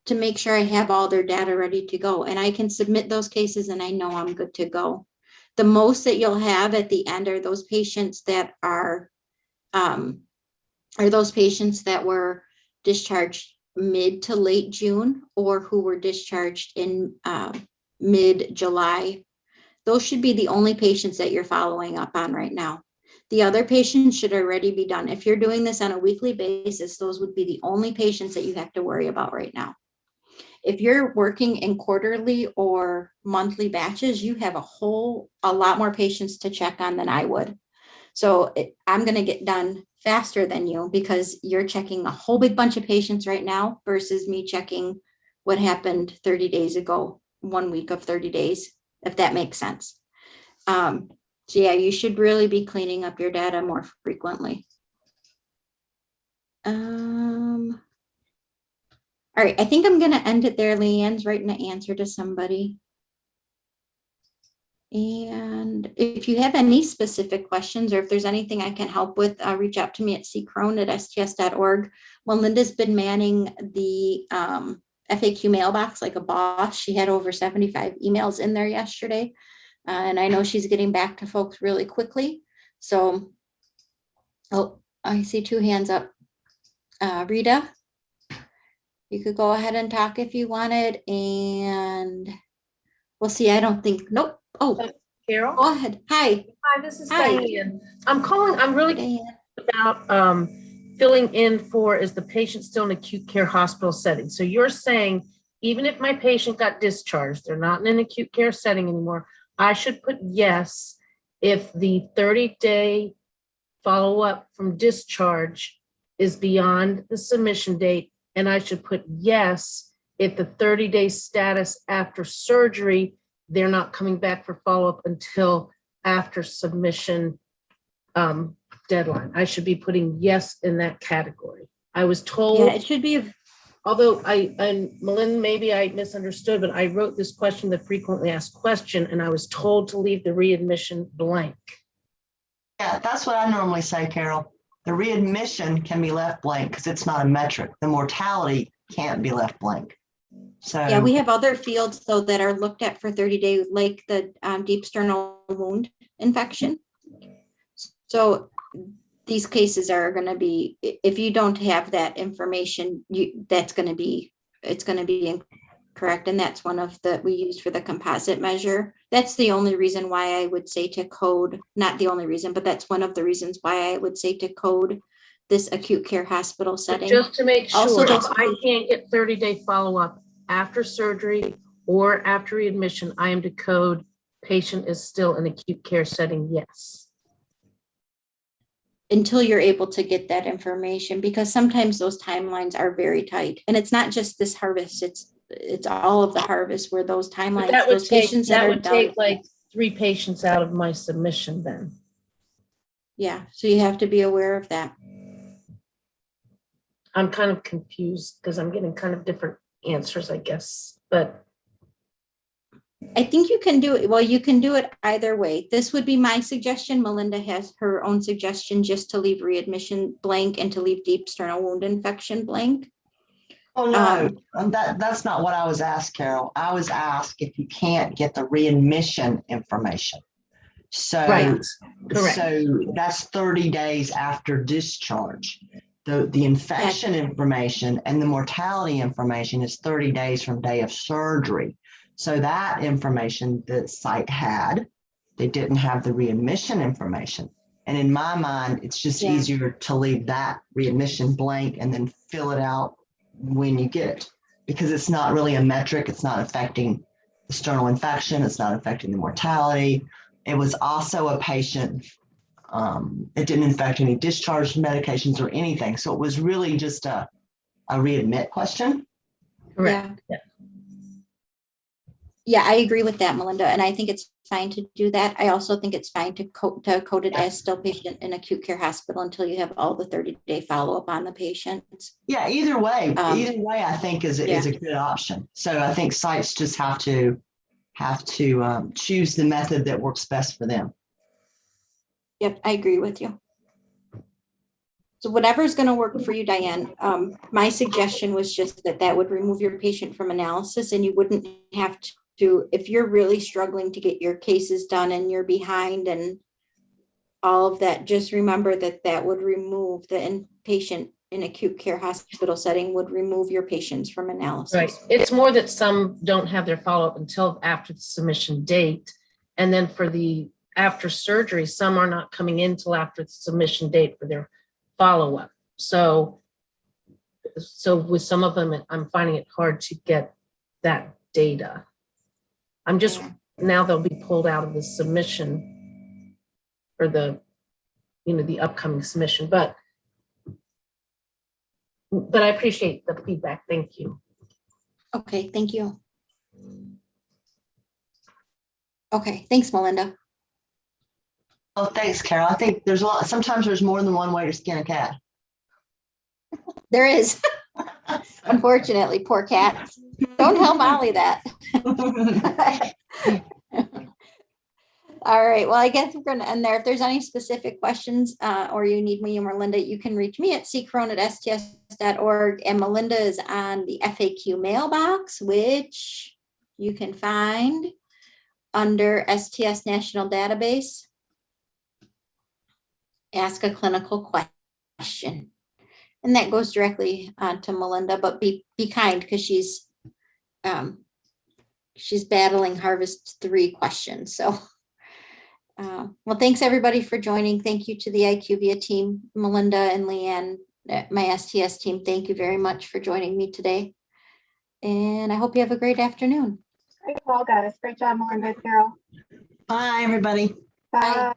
to make sure I have all their data ready to go. And I can submit those cases and I know I'm good to go. The most that you'll have at the end are those patients that are those patients that were discharged mid to late June, or who were discharged in mid-July. Those should be the only patients that you're following up on right now. The other patients should already be done. If you're doing this on a weekly basis, those would be the only patients that you have to worry about right now. If you're working in quarterly or monthly batches, you have a lot more patients to check on than I would. So I'm going to get done faster than you because you're checking a whole big bunch of patients right now versus me checking what happened 30 days ago, 1 week of 30 days, if that makes sense. So yeah, you should really be cleaning up your data more frequently. All right, I think I'm gonna end it there. Leanne's writing an answer to somebody. And if you have any specific questions or if there's anything I can help with, reach out to me at ccrone@sts.org. Melinda's been manning the FAQ mailbox like a boss. She had over 75 emails in there yesterday. And I know she's getting back to folks really quickly. So, oh, I see 2 hands up. Rita, you could go ahead and talk if you wanted. And we'll see. I don't think, nope. Oh, Carol? go ahead. Hi. Hi, this is Hi. Diane. I'm calling, I'm really Diane. about filling in for, is the patient still in acute care hospital setting? So you're saying, even if my patient got discharged, they're not in an acute care setting anymore, I should put yes if the 30-day follow-up from discharge is beyond the submission date, and I should put yes if the 30-day status after surgery, they're not coming back for follow-up until after submission deadline. I should be putting yes in that category. I was told, Yeah, it should be. although and Melinda, maybe I misunderstood, but I wrote this question, the frequently asked question, and I was told to leave the readmission blank. Yeah, that's what I normally say, Carol. The readmission can be left blank because it's not a metric. The mortality can't be left blank. So Yeah, we have other fields though that are looked at for 30 days, like the deep sternal wound infection. So these cases are going to be, if you don't have that information, it's going to be incorrect. And that's one of the, we use for the composite measure. That's the only reason why I would say to code, not the only reason, but that's one of the reasons why I would say to code this acute care hospital But setting. just to make Also, sure, if I can't get 30-day follow-up after surgery or after readmission, I am to code patient is still in acute care setting, yes. Until you're able to get that information, because sometimes those timelines are very tight. And it's not just this harvest, it's all of the harvest where those But timelines, that would those take, patients that that are would done. take like 3 patients out of my submission then. Yeah, so you have to be aware of that. I'm kind of confused because I'm getting kind of different answers, I guess, but I think you can do it. Well, you can do it either way. This would be my suggestion. Melinda has her own suggestion, just to leave readmission blank and to leave deep sternal wound infection blank. oh no, that's not what I was asked, Carol. I was asked if you can't get the readmission information. So, right, correct. so that's 30 days after discharge. The infection information and the mortality information is 30 days from day of surgery. So that information the site had, they didn't have the readmission information. And in my mind, it's just easier to leave that readmission blank and then fill it out when you get it, because it's not really a metric. It's not affecting the sternal infection. It's not affecting the mortality. It was also a patient. It didn't affect any discharge medications or anything. So it was really just a readmit question. Correct. Yeah. Yeah, I agree with that, Melinda. And I think it's fine to do that. I also think it's fine to code it as still patient in acute care hospital until you have all the 30-day follow-up on the patients. Yeah, either way, I think is a good option. So I think sites just have to choose the method that works best for them. Yep, I agree with you. So whatever's going to work for you, Diane. My suggestion was just that would remove your patient from analysis, and you wouldn't have to, if you're really struggling to get your cases done and you're behind and all of that, just remember that would remove the inpatient in acute care hospital setting, would remove your patients from analysis. Right. It's more that some don't have their follow-up until after the submission date. And then for the after surgery, some are not coming in till after the submission date for their follow-up. So with some of them, I'm finding it hard to get that data. I'm just, now they'll be pulled out of the submission or the upcoming submission. But But I appreciate the feedback. Thank you. Okay, thank you. Okay, thanks, Melinda. Oh, thanks, Carol. I think there's a lot, sometimes there's more than one way to skin a cat. There is, unfortunately, poor cats. Don't tell Molly that. All right, well, I guess we're gonna end there. If there's any specific questions or you need me or Melinda, you can reach me at ccorone@sts.org. And Melinda is on the FAQ mailbox, which you can find under STS National Database. Ask a clinical question. And that goes directly to Melinda, but be kind because she's battling Harvest 3 questions. So, well, thanks everybody for joining. Thank you to the IQVIA team, Melinda and Leanne, my STS team. Thank you very much for joining me today. And I hope you have a great afternoon. Great call, guys. Great job, Melinda, Carol. Bye, everybody. Bye.